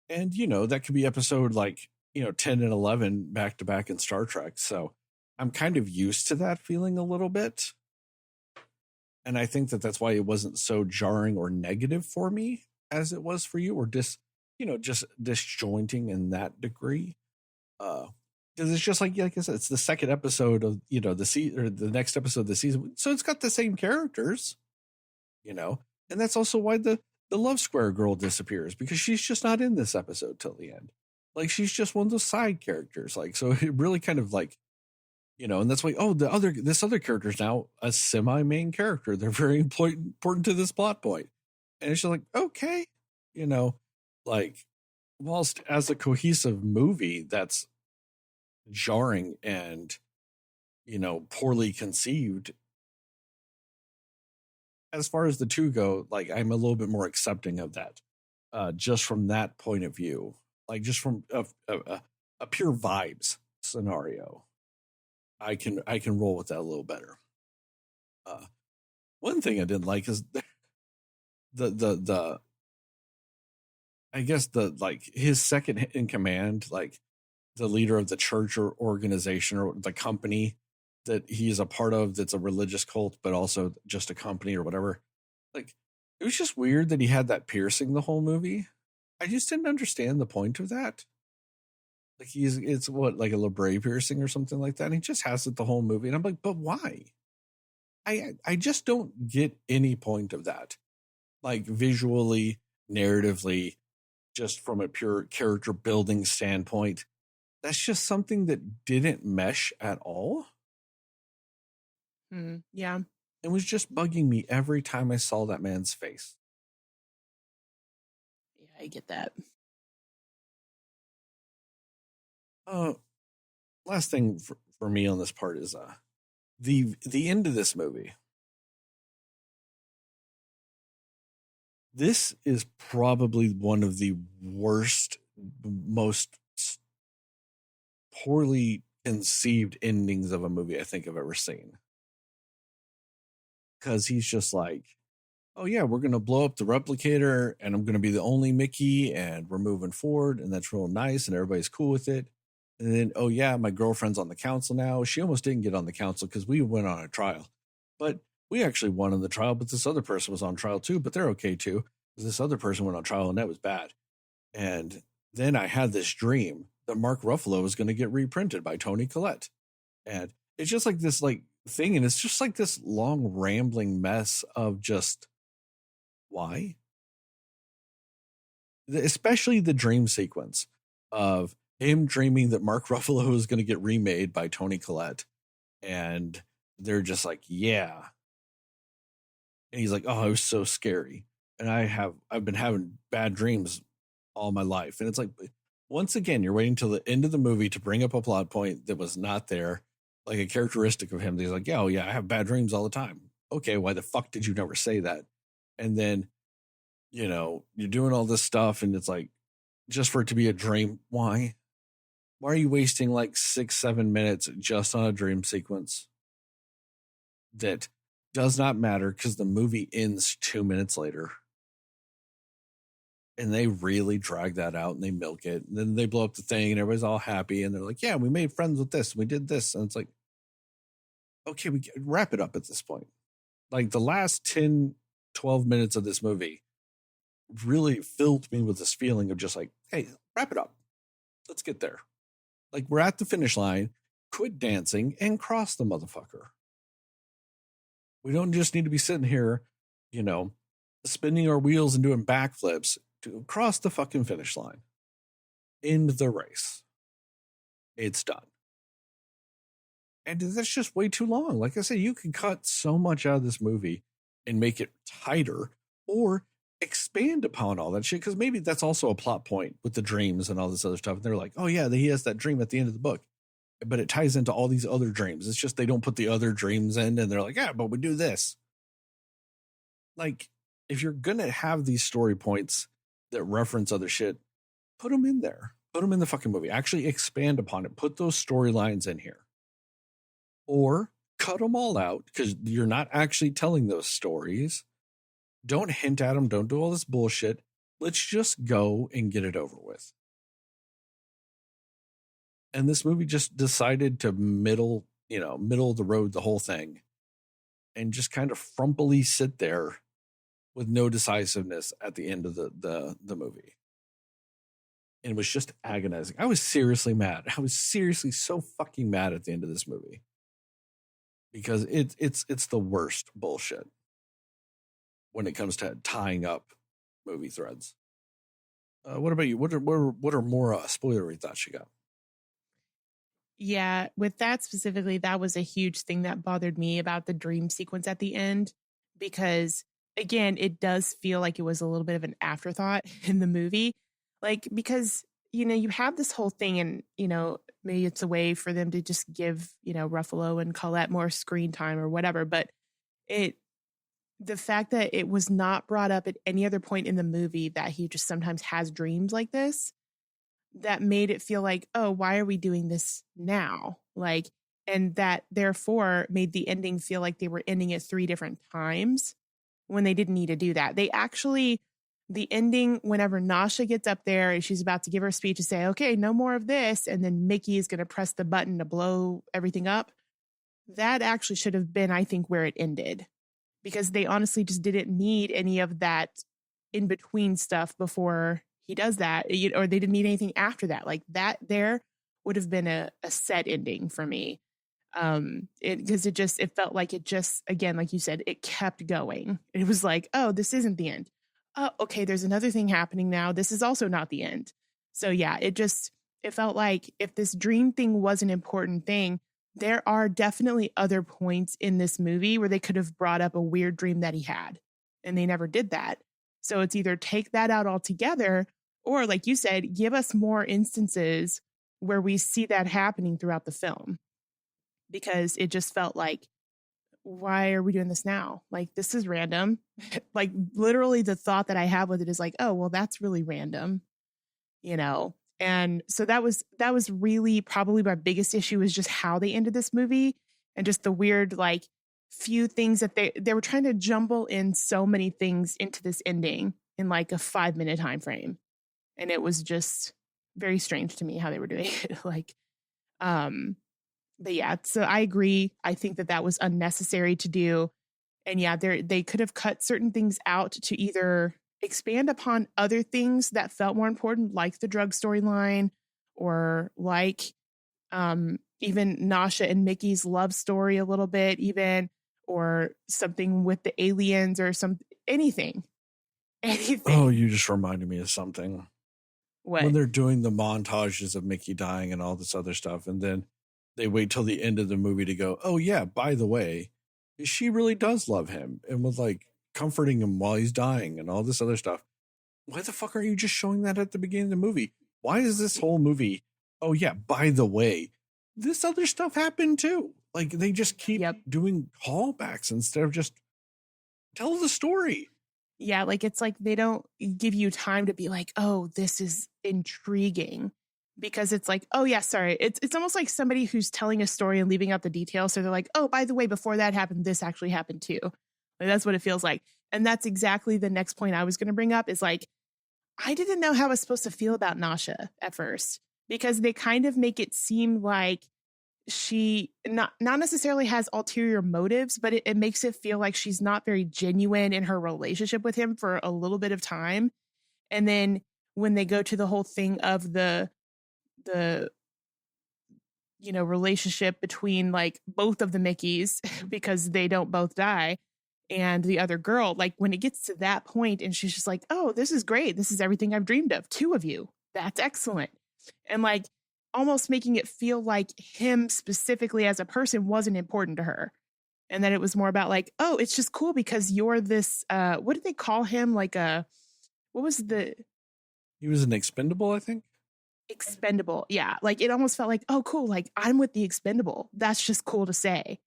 S1: And, that could be episode like, 10 and 11 back to back in Star Trek. So I'm kind of used to that feeling a little bit. And I think that that's why it wasn't so jarring or negative for me as it was for you, or just disjointing in that degree. Because it's just like I said, it's the second episode of, the next episode of the season. So it's got the same characters, and that's also why the Love Square girl disappears, because she's just not in this episode till the end. Like, she's just one of those side characters. Like, so it really kind of like, and that's why, this other character is now a semi-main character. They're very important to this plot point. And it's just like, okay, like, whilst as a cohesive movie that's jarring and, poorly conceived, as far as the two go, like, I'm a little bit more accepting of that, just from that point of view, like just from a pure vibes scenario. I can roll with that a little better. One thing I didn't like is the I guess like his second in command, like the leader of the church or organization or the company that he's a part of, that's a religious cult, but also just a company or whatever. Like, it was just weird that he had that piercing the whole movie. I just didn't understand the point of that. Like it's what, like a labret piercing or something like that. And he just has it the whole movie. And I'm like, but why? I just don't get any point of that. Like visually, narratively, just from a pure character building standpoint. That's just something that didn't mesh at all.
S2: Yeah.
S1: It was just bugging me every time I saw that man's face.
S2: Yeah, I get that.
S1: Last thing for me on this part is the end of this movie. This is probably one of the worst, most poorly conceived endings of a movie I think I've ever seen. Because he's just like, oh yeah, we're going to blow up the replicator and I'm going to be the only Mickey and we're moving forward and that's real nice and everybody's cool with it. And then, oh yeah, my girlfriend's on the council now. She almost didn't get on the council because we went on a trial. But we actually won on the trial, but this other person was on trial too, but they're okay too. This other person went on trial and that was bad. And then I had this dream that Mark Ruffalo was going to get reprinted by Toni Collette. And it's just like this like thing. And it's just like this long rambling mess of just why? Especially the dream sequence of him dreaming that Mark Ruffalo was going to get remade by Toni Collette. And they're just like, yeah. And he's like, oh, it was so scary. And I've been having bad dreams all my life. And it's like, once again, you're waiting till the end of the movie to bring up a plot point that was not there. Like a characteristic of him. He's like, yeah, oh yeah, I have bad dreams all the time. Okay, why the fuck did you never say that? And then, you know, you're doing all this stuff and it's like, just for it to be a dream. Why? Why are you wasting like 6-7 minutes just on a dream sequence that does not matter because the movie ends 2 minutes later? And they really drag that out and they milk it. And then they blow up the thing and everybody's all happy. And they're like, yeah, we made friends with this. We did this. And it's like, okay, we wrap it up at this point. Like the last 10, 12 minutes of this movie really filled me with this feeling of just like, hey, wrap it up. Let's get there. Like we're at the finish line, quit dancing and cross the motherfucker. We don't just need to be sitting here, you know, spinning our wheels and doing backflips to cross the fucking finish line. End the race. It's done. And that's just way too long. Like I said, you can cut so much out of this movie and make it tighter or expand upon all that shit. Because maybe that's also a plot point with the dreams and all this other stuff. And they're like, oh yeah, he has that dream at the end of the book. But it ties into all these other dreams. It's just they don't put the other dreams in and they're like, yeah, but we do this. Like, if you're going to have these story points that reference other shit, put them in there. Put them in the fucking movie. Actually expand upon it. Put those storylines in here. Or cut them all out because you're not actually telling those stories. Don't hint at them. Don't do all this bullshit. Let's just go and get it over with. And this movie just decided to middle of the road, the whole thing. And just kind of frumpily sit there with no decisiveness at the end of the movie. And it was just agonizing. I was seriously mad. I was seriously so fucking mad at the end of this movie. Because it's the worst bullshit when it comes to tying up movie threads. What about you? What are more spoilery thoughts you got?
S2: Yeah, with that specifically, that was a huge thing that bothered me about the dream sequence at the end. Because again, it does feel like it was a little bit of an afterthought in the movie. Like, because, you know, you have this whole thing and, you know, maybe it's a way for them to just give, you know, Ruffalo and Collette more screen time or whatever. But the fact that it was not brought up at any other point in the movie that he just sometimes has dreams like this, that made it feel like, oh, why are we doing this now? Like, and that therefore made the ending feel like they were ending at 3 different times when they didn't need to do that. They actually, the ending, whenever Nasha gets up there and she's about to give her speech to say, okay, no more of this. And then Mickey is going to press the button to blow everything up. That actually should have been, I think, where it ended, because they honestly just didn't need any of that in between stuff before he does that, or they didn't need anything after that. Like that there would have been a set ending for me. Because it felt like it just, again, like you said, it kept going. It was like, oh, this isn't the end. Oh, okay, there's another thing happening now. This is also not the end. So yeah, it felt like if this dream thing was an important thing, there are definitely other points in this movie where they could have brought up a weird dream that he had, and they never did that. So it's either take that out altogether, or like you said, give us more instances where we see that happening throughout the film, because it just felt like, why are we doing this now? Like, this is random. Like, literally the thought that I have with it is like, oh, well, that's really random, you know? And so that was really probably my biggest issue, is just how they ended this movie, and just the weird, like, few things that they were trying to jumble in so many things into this ending in like a 5-minute time frame. And it was just very strange to me how they were doing it. Like, but yeah, so I agree. I think that was unnecessary to do. And yeah, they could have cut certain things out to either expand upon other things that felt more important, like the drug storyline, or like even Nasha and Mickey's love story a little bit, even, or something with the aliens, or anything.
S1: Oh, you just reminded me of something.
S2: What?
S1: When they're doing the montages of Mickey dying and all this other stuff, and then they wait till the end of the movie to go, oh yeah, by the way, she really does love him, and was like comforting him while he's dying and all this other stuff. Why the fuck are you just showing that at the beginning of the movie? Why is this whole movie, oh yeah, by the way, this other stuff happened too? Like, they just keep doing callbacks instead of just tell the story.
S2: Yeah, like, it's like they don't give you time to be like, oh, this is intriguing. Because it's like, oh yeah, sorry. It's almost like somebody who's telling a story and leaving out the details. So they're like, oh, by the way, before that happened, this actually happened too. Like, that's what it feels like. And that's exactly the next point I was going to bring up, is like, I didn't know how I was supposed to feel about Nasha at first, because they kind of make it seem like she not necessarily has ulterior motives, but it makes it feel like she's not very genuine in her relationship with him for a little bit of time. And then when they go to the whole thing of the relationship between like both of the Mickeys, because they don't both die, and the other girl, like, when it gets to that point and she's just like, oh, this is great, this is everything I've dreamed of, 2 of you, that's excellent. And like, almost making it feel like him specifically as a person wasn't important to her, and that it was more about like, oh, it's just cool because you're this what did they call him, like
S1: he was an expendable, I think.
S2: Expendable. Yeah. Like, it almost felt like, oh, cool. Like, I'm with the expendable. That's just cool to say.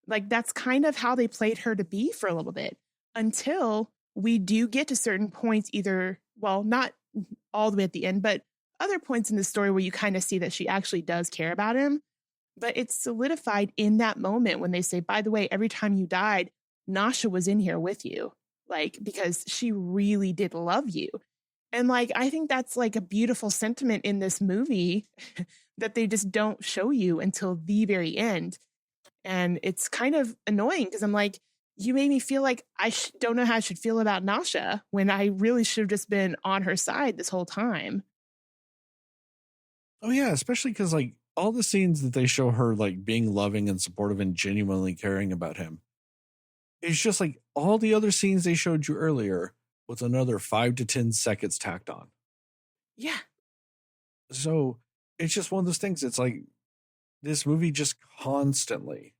S2: Like, that's kind of how they played her to be for a little bit, until we do get to certain points, either, well, not all the way at the end, but other points in the story where you kind of see that she actually does care about him. But it's solidified in that moment when they say, by the way, every time you died, Nasha was in here with you. Like, because she really did love you. And like, I think that's like a beautiful sentiment in this movie that they just don't show you until the very end. And it's kind of annoying, because I'm like, you made me feel like I don't know how I should feel about Nasha, when I really should have just been on her side this whole time.
S1: Oh yeah, especially because like all the scenes that they show her like being loving and supportive and genuinely caring about him, it's just like all the other scenes they showed you earlier, with another 5 to 10 seconds tacked on.
S2: Yeah.
S1: So it's just one of those things. It's like this movie just constantly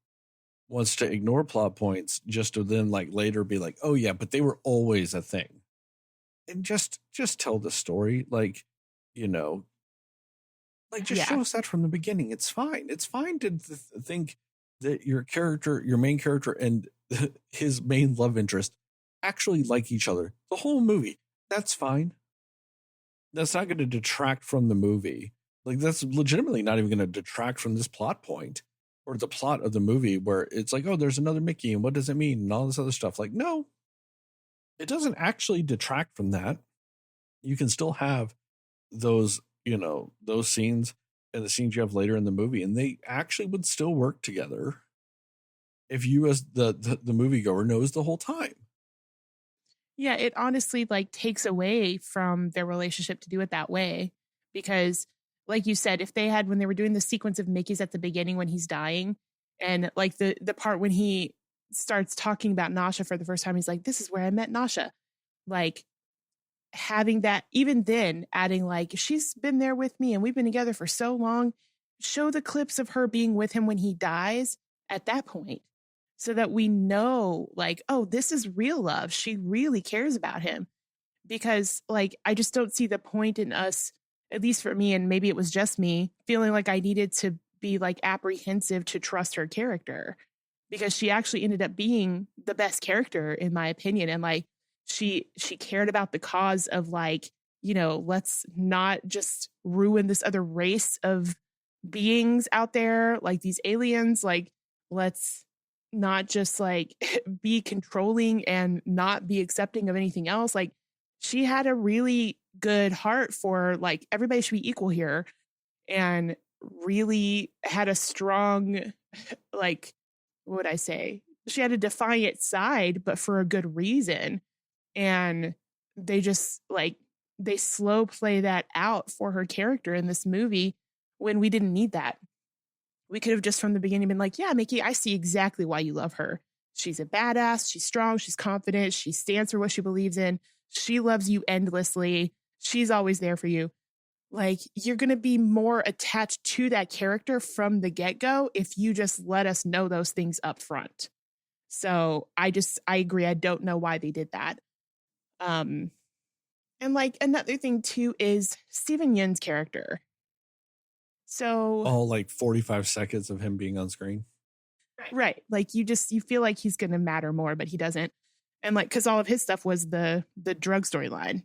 S1: wants to ignore plot points just to then like later be like, oh yeah, but they were always a thing. And just tell the story. Like, like, just show us that from the beginning. It's fine. It's fine to think that your main character and his main love interest actually like each other the whole movie. That's fine. That's not going to detract from the movie. Like, that's legitimately not even going to detract from this plot point or the plot of the movie, where it's like, oh, there's another Mickey and what does it mean and all this other stuff. Like, no, it doesn't actually detract from that. You can still have those, those scenes and the scenes you have later in the movie, and they actually would still work together if you as the moviegoer knows the whole time.
S2: Yeah, it honestly like takes away from their relationship to do it that way, because like you said, if they had, when they were doing the sequence of Mickey's at the beginning when he's dying, and like the part when he starts talking about Nasha for the first time, he's like, this is where I met Nasha. Like having that, even then adding like, she's been there with me and we've been together for so long. Show the clips of her being with him when he dies at that point, so that we know like, oh, this is real love. She really cares about him. Because like, I just don't see the point in us, at least for me, and maybe it was just me, feeling like I needed to be like apprehensive to trust her character, because she actually ended up being the best character in my opinion. And like, she cared about the cause of like, you know, let's not just ruin this other race of beings out there, like these aliens, like let's not just like be controlling and not be accepting of anything else. Like she had a really good heart for like, everybody should be equal here, and really had a strong, like, what would I say? She had a defiant side, but for a good reason. And they just like, they slow play that out for her character in this movie when we didn't need that. We could have just from the beginning been like, yeah, Mickey, I see exactly why you love her. She's a badass. She's strong. She's confident. She stands for what she believes in. She loves you endlessly. She's always there for you. Like, you're going to be more attached to that character from the get-go if you just let us know those things up front. So I agree. I don't know why they did that. And like another thing too is Steven Yeun's character. So
S1: all like 45 seconds of him being on screen.
S2: Right. Like you feel like he's going to matter more, but he doesn't. And like, cause all of his stuff was the drug storyline,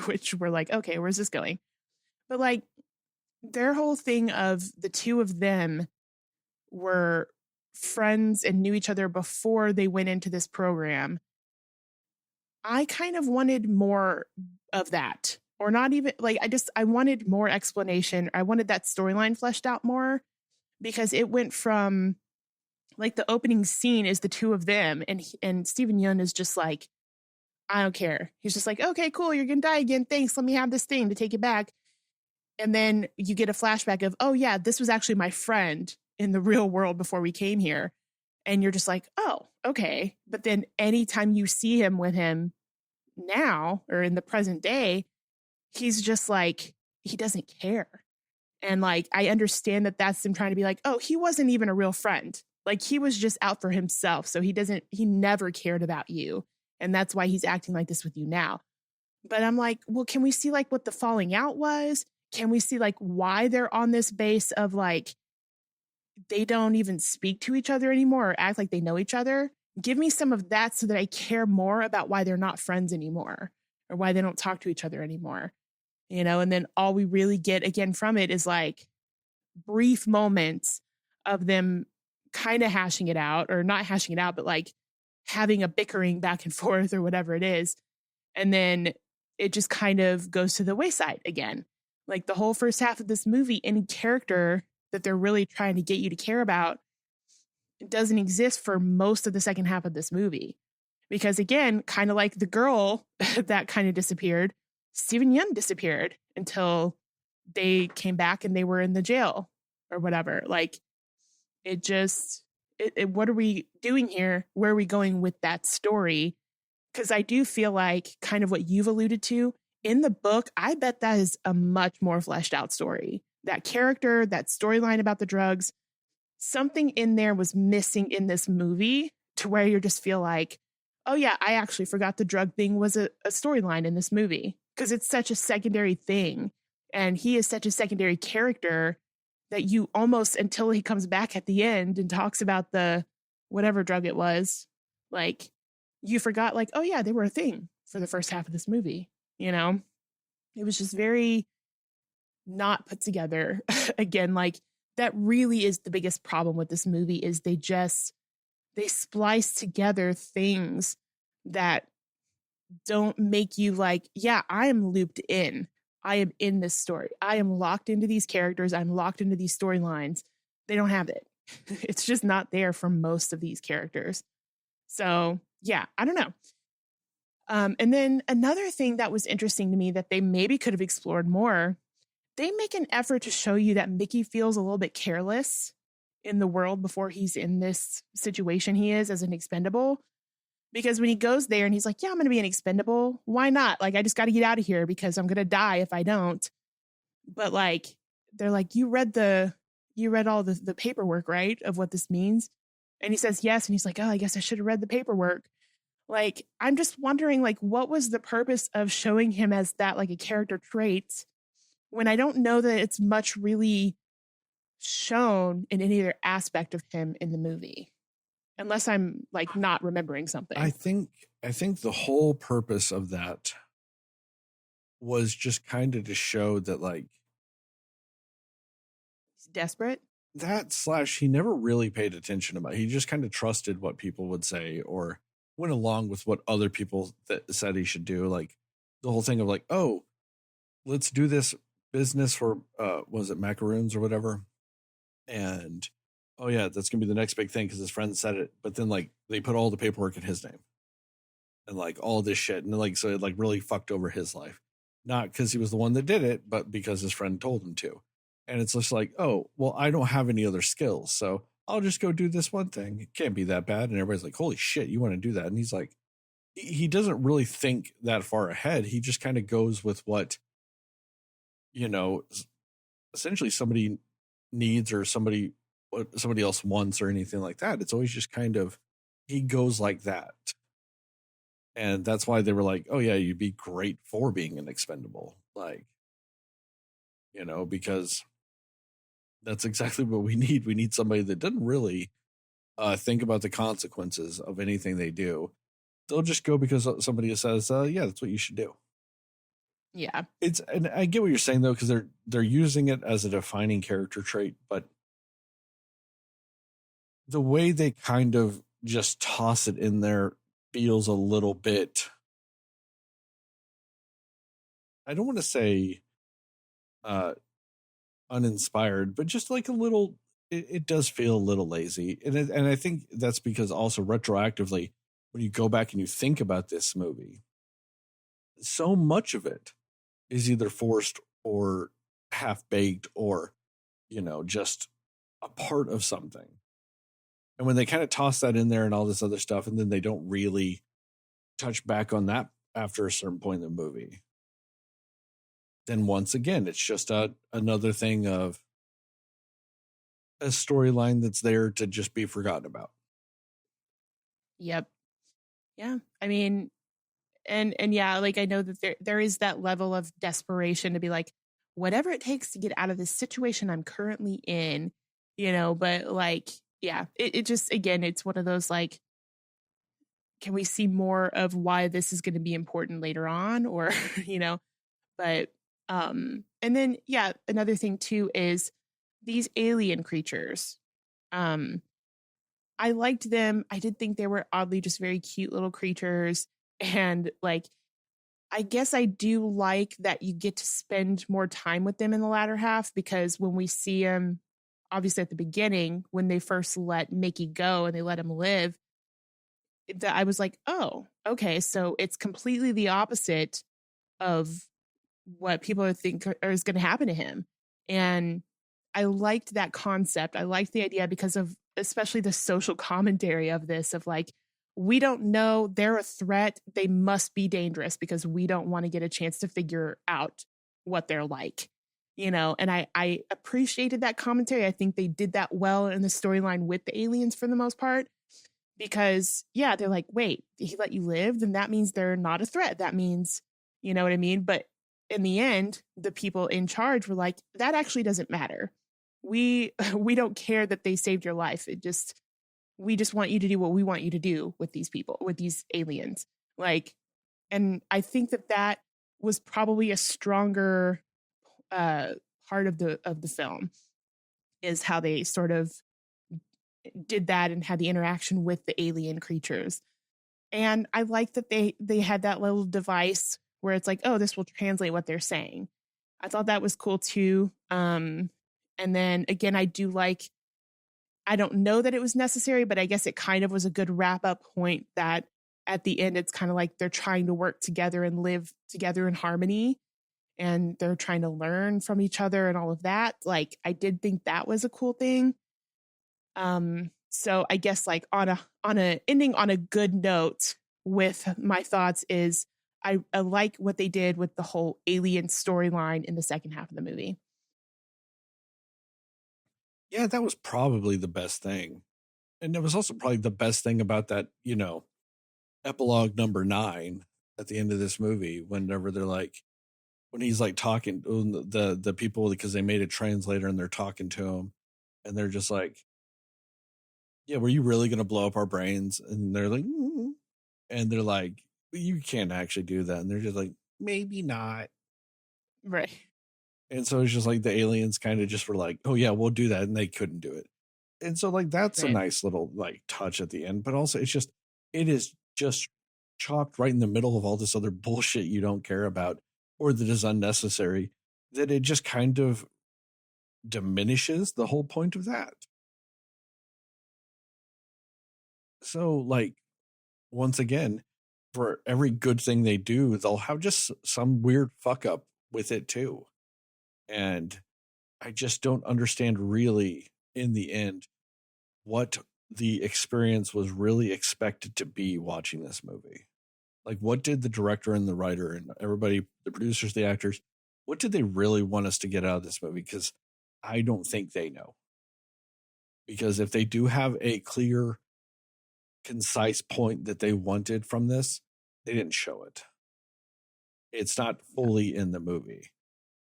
S2: which we're like, okay, where's this going? But like their whole thing of the two of them were friends and knew each other before they went into this program. I kind of wanted more of that, or not even like, I wanted more explanation. I wanted that storyline fleshed out more, because it went from like the opening scene is the two of them, and Steven Yeun is just like, I don't care. He's just like, okay, cool. You're going to die again. Thanks. Let me have this thing to take it back. And then you get a flashback of, oh yeah, this was actually my friend in the real world before we came here. And you're just like, oh, okay. But then anytime you see him with him now or in the present day, he's just like, he doesn't care. And like, I understand that that's them trying to be like, oh, he wasn't even a real friend. Like he was just out for himself. So he never cared about you. And that's why he's acting like this with you now. But I'm like, well, can we see like what the falling out was? Can we see like why they're on this base of like, they don't even speak to each other anymore or act like they know each other? Give me some of that so that I care more about why they're not friends anymore, or why they don't talk to each other anymore, you know? And then all we really get again from it is like brief moments of them kind of hashing it out, or not hashing it out, but like having a bickering back and forth or whatever it is. And then it just kind of goes to the wayside again. Like the whole first half of this movie, any character that they're really trying to get you to care about, it doesn't exist for most of the second half of this movie. Because again, kind of like the girl that kind of disappeared, Steven Yeun disappeared until they came back and they were in the jail or whatever. Like it just, what are we doing here? Where are we going with that story? Because I do feel like kind of what you've alluded to in the book, I bet that is a much more fleshed out story. That character, that storyline about the drugs, something in there was missing in this movie to where you just feel like, oh yeah, I actually forgot the drug thing was a storyline in this movie, because it's such a secondary thing. And he is such a secondary character that you almost, until he comes back at the end and talks about the whatever drug it was, like you forgot like, oh yeah, they were a thing for the first half of this movie. You know, it was just very not put together. Again, like that really is the biggest problem with this movie, is they splice together things that don't make you like, yeah, I am looped in. I am in this story. I am locked into these characters. I'm locked into these storylines. They don't have it. It's just not there for most of these characters. So yeah, I don't know. And then another thing that was interesting to me that they maybe could have explored more, they make an effort to show you that Mickey feels a little bit careless in the world before he's in this situation he is as an expendable. Because when he goes there and he's like, yeah, I'm going to be an expendable. Why not? Like, I just got to get out of here because I'm going to die if I don't. But like, they're like, you read all the paperwork, right? Of what this means. And he says, yes. And he's like, oh, I guess I should have read the paperwork. Like, I'm just wondering, like, what was the purpose of showing him as that, like a character trait, when I don't know that it's much really shown in any other aspect of him in the movie. Unless I'm like not remembering something.
S1: I think the whole purpose of that was just kind of to show that like
S2: he's desperate.
S1: That / he never really paid attention about. He just kind of trusted what people would say or went along with what other people said he should do. Like the whole thing of like, oh, let's do this business for was it macaroons or whatever, and oh yeah, that's gonna be the next big thing because his friend said it. But then like they put all the paperwork in his name and like all this shit, and like so it like really fucked over his life. Not because he was the one that did it, but because his friend told him to. And it's just like, oh, well, I don't have any other skills, so I'll just go do this one thing. It can't be that bad. And everybody's like, holy shit, you want to do that? And he's like, he doesn't really think that far ahead. He just kind of goes with what, essentially somebody needs or what somebody else wants or anything like that. It's always just kind of, he goes like that. And that's why they were like, oh yeah, you'd be great for being an expendable. Like, because that's exactly what we need. We need somebody that doesn't really think about the consequences of anything they do. They'll just go because somebody says, yeah, that's what you should do.
S2: Yeah.
S1: And I get what you're saying though, because they're using it as a defining character trait, but the way they kind of just toss it in there feels a little bit, I don't want to say uninspired, but just like a little, it does feel a little lazy. And I think that's because also retroactively, when you go back and you think about this movie, so much of it is either forced or half-baked or, just a part of something. And when they kind of toss that in there and all this other stuff, and then they don't really touch back on that after a certain point in the movie, then once again, it's just another thing of a storyline that's there to just be forgotten about.
S2: Yep. Yeah. I mean, and yeah, like I know that there is that level of desperation to be like, whatever it takes to get out of this situation I'm currently in, but like, yeah, it just, again, it's one of those like, can we see more of why this is going to be important later on or, but, and then, yeah, another thing too is these alien creatures. I liked them. I did think they were oddly just very cute little creatures. And like, I guess I do like that you get to spend more time with them in the latter half, because when we see them, obviously at the beginning, when they first let Mickey go and they let him live, that I was like, oh, okay. So it's completely the opposite of what people think is going to happen to him. And I liked that concept. I liked the idea because of especially the social commentary of this, of like, we don't know, they're a threat. They must be dangerous because we don't want to get a chance to figure out what they're like, and I appreciated that commentary. I think they did that well in the storyline with the aliens for the most part, because yeah, they're like, wait, he let you live? Then that means they're not a threat. That means, you know what I mean? But in the end, the people in charge were like, that actually doesn't matter. We don't care that they saved your life. We just want you to do what we want you to do with these people, with these aliens. Like, and I think that was probably a stronger part of the film, is how they sort of did that and had the interaction with the alien creatures. And I like that they had that little device where it's like, oh, this will translate what they're saying. I thought that was cool too. And then again, I don't know that it was necessary, but I guess it kind of was a good wrap up point that at the end, it's kind of like they're trying to work together and live together in harmony. and they're trying to learn from each other and all of that. Like, I did think that was a cool thing. So I guess like on a ending on a good note with my thoughts is I like what they did with the whole alien storyline in the second half of the movie.
S1: Yeah, that was probably the best thing. And it was also probably the best thing about that, epilogue number 9 at the end of this movie, whenever they're like, when he's like talking the people, because they made a translator and they're talking to him and they're just like, yeah, were you really going to blow up our brains? And they're like, and they're like, you can't actually do that. And they're just like, maybe not.
S2: Right.
S1: And so it's just like the aliens kind of just were like, oh yeah, we'll do that. And they couldn't do it. And so like, that's a nice little like touch at the end, but also it is just chopped right in the middle of all this other bullshit you don't care about or that is unnecessary, that it just kind of diminishes the whole point of that. So like, once again, for every good thing they do, they'll have just some weird fuck up with it too. And I just don't understand really in the end what the experience was really expected to be watching this movie. Like, what did the director and the writer and everybody, the producers, the actors, what did they really want us to get out of this movie? Because I don't think they know. Because if they do have a clear, concise point that they wanted from this, they didn't show it. It's not fully in the movie.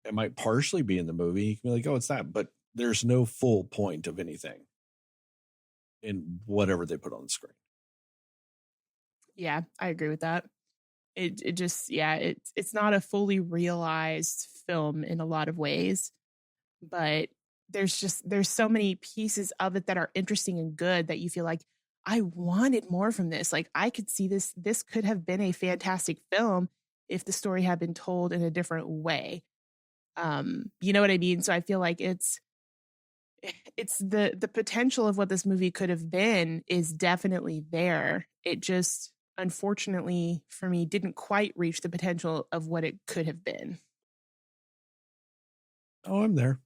S1: It might partially be in the movie. You can be like, oh, it's that, but there's no full point of anything in whatever they put on the screen.
S2: Yeah, I agree with that. It just, yeah, it's not a fully realized film in a lot of ways, but there's so many pieces of it that are interesting and good that you feel like I wanted more from this. Like, I could see this could have been a fantastic film if the story had been told in a different way. You know what I mean? So I feel like it's the potential of what this movie could have been is definitely there. It just, unfortunately for me, didn't quite reach the potential of what it could have been.
S1: Oh, I'm there.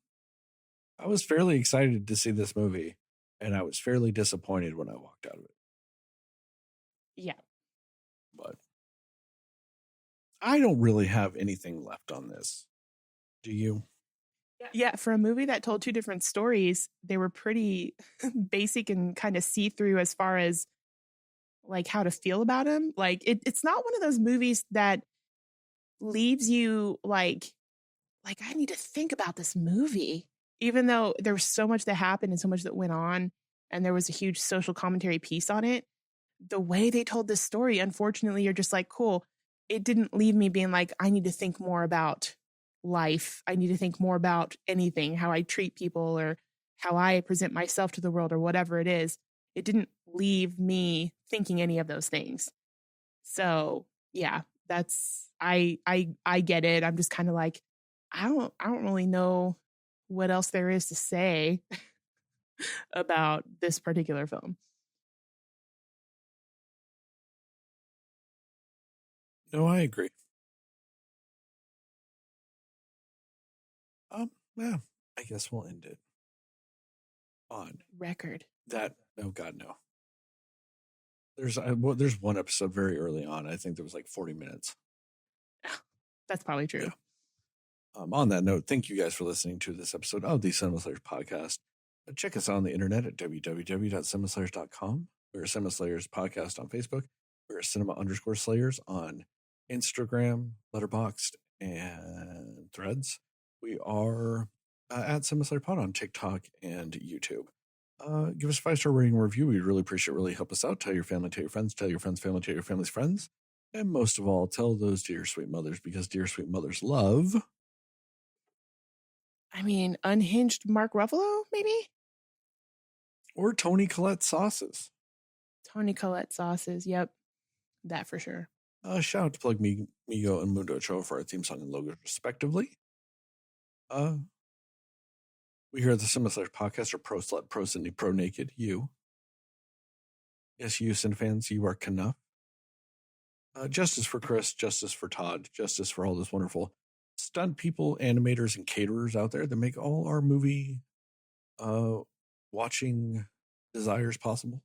S1: I was fairly excited to see this movie, and I was fairly disappointed when I walked out of it.
S2: Yeah.
S1: But I don't really have anything left on this. Do you?
S2: Yeah, for a movie that told two different stories, they were pretty basic and kind of see-through as far as like how to feel about him. Like it's not one of those movies that leaves you like I need to think about this movie, even though there was so much that happened and so much that went on, and there was a huge social commentary piece on it. The way they told this story, unfortunately, you're just like, cool. It didn't leave me being like, I need to think more about life. I need to think more about anything, how I treat people or how I present myself to the world or whatever it is. It didn't leave me thinking any of those things. So yeah, I get it. I'm just kind of like, I don't really know what else there is to say about this particular film.
S1: No, I agree. Yeah, I guess we'll end it on
S2: record.
S1: That, oh God, no. There's one episode very early on. I think there was like 40 minutes.
S2: That's probably true.
S1: Yeah. On that note, thank you guys for listening to this episode of the Cinema Slayers podcast. Check us out on the internet at www.cinemaslayers.com. We're Cinema Slayers podcast on Facebook. We're cinema_slayers on Instagram, Letterboxd, and Threads. We are at Cinema Slayer Pod on TikTok and YouTube. Give us a 5-star rating and review. We'd really appreciate it. Really help us out. Tell your family, tell your friends, tell your friends' family, tell your family's friends. And most of all, tell those dear sweet mothers, because dear sweet mothers love.
S2: I mean, unhinged Mark Ruffalo, maybe?
S1: Or Toni Collette sauces.
S2: Toni Collette sauces, yep. That for sure.
S1: Shout out to Plug Migo and Mundo Cho for our theme song and logo, respectively. We here at the Cinema Slayers podcast are pro slut, pro Cindy, pro naked. You. Yes, you, Cinefans, you are enough. Justice for Chris, justice for Todd, justice for all those wonderful stunt people, animators, and caterers out there that make all our movie watching desires possible.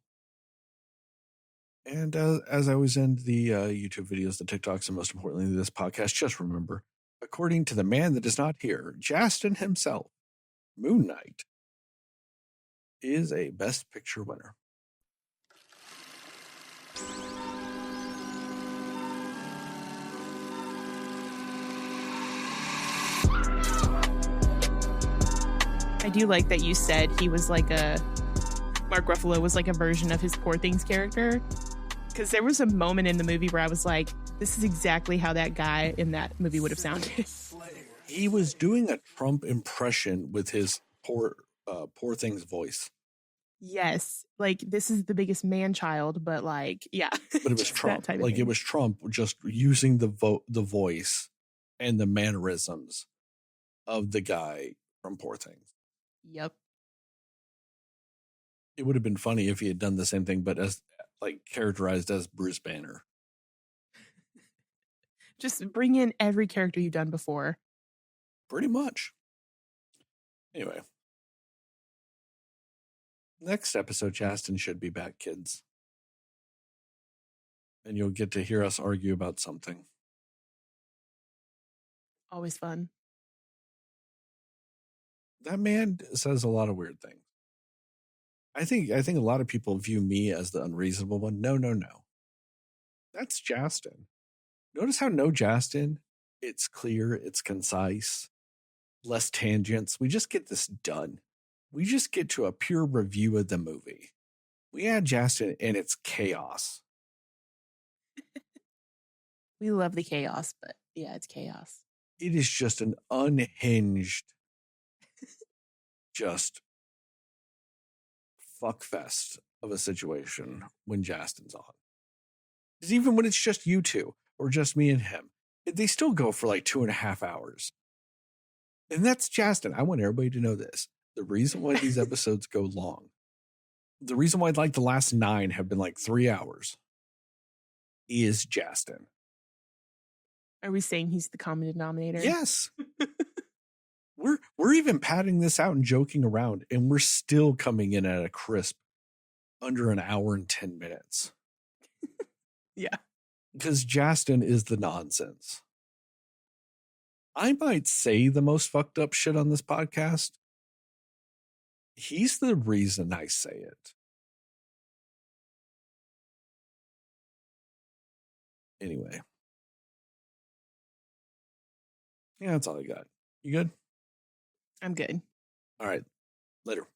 S1: And as I always end the YouTube videos, the TikToks, and most importantly this podcast, just remember, according to the man that is not here, Justin himself, Moon Knight is a Best Picture winner.
S2: I do like that you said he was like Mark Ruffalo was like a version of his Poor Things character. Because there was a moment in the movie where I was like, this is exactly how that guy in that movie would have sounded.
S1: He was doing a Trump impression with his Poor Things voice.
S2: Yes. Like, this is the biggest man child, but like, yeah.
S1: But it was Trump. Like, it was Trump just using the voice and the mannerisms of the guy from Poor Things.
S2: Yep.
S1: It would have been funny if he had done the same thing, but as like characterized as Bruce Banner.
S2: Just bring in every character you've done before.
S1: Pretty much. Anyway. Next episode, Justin should be back, kids. And you'll get to hear us argue about something.
S2: Always fun.
S1: That man says a lot of weird things. I think a lot of people view me as the unreasonable one. No. That's Justin. Notice how no Justin, it's clear, it's concise, less tangents. We just get this done. We just get to a pure review of the movie. We add Justin and it's chaos.
S2: We love the chaos, but yeah, it's chaos.
S1: It is just an unhinged, just fuckfest of a situation when Justin's on. Because even when it's just you two or just me and him, they still go for like 2.5 hours. And that's Justin. I want everybody to know this. The reason why these episodes go long, the reason why like the last 9 have been like 3 hours is Justin.
S2: Are we saying he's the common denominator?
S1: Yes. We're even padding this out and joking around, and we're still coming in at a crisp under an hour and 10 minutes.
S2: Yeah.
S1: Because Justin is the nonsense. I might say the most fucked up shit on this podcast. He's the reason I say it. Anyway. Yeah, that's all I got. You good?
S2: I'm good.
S1: All right. Later.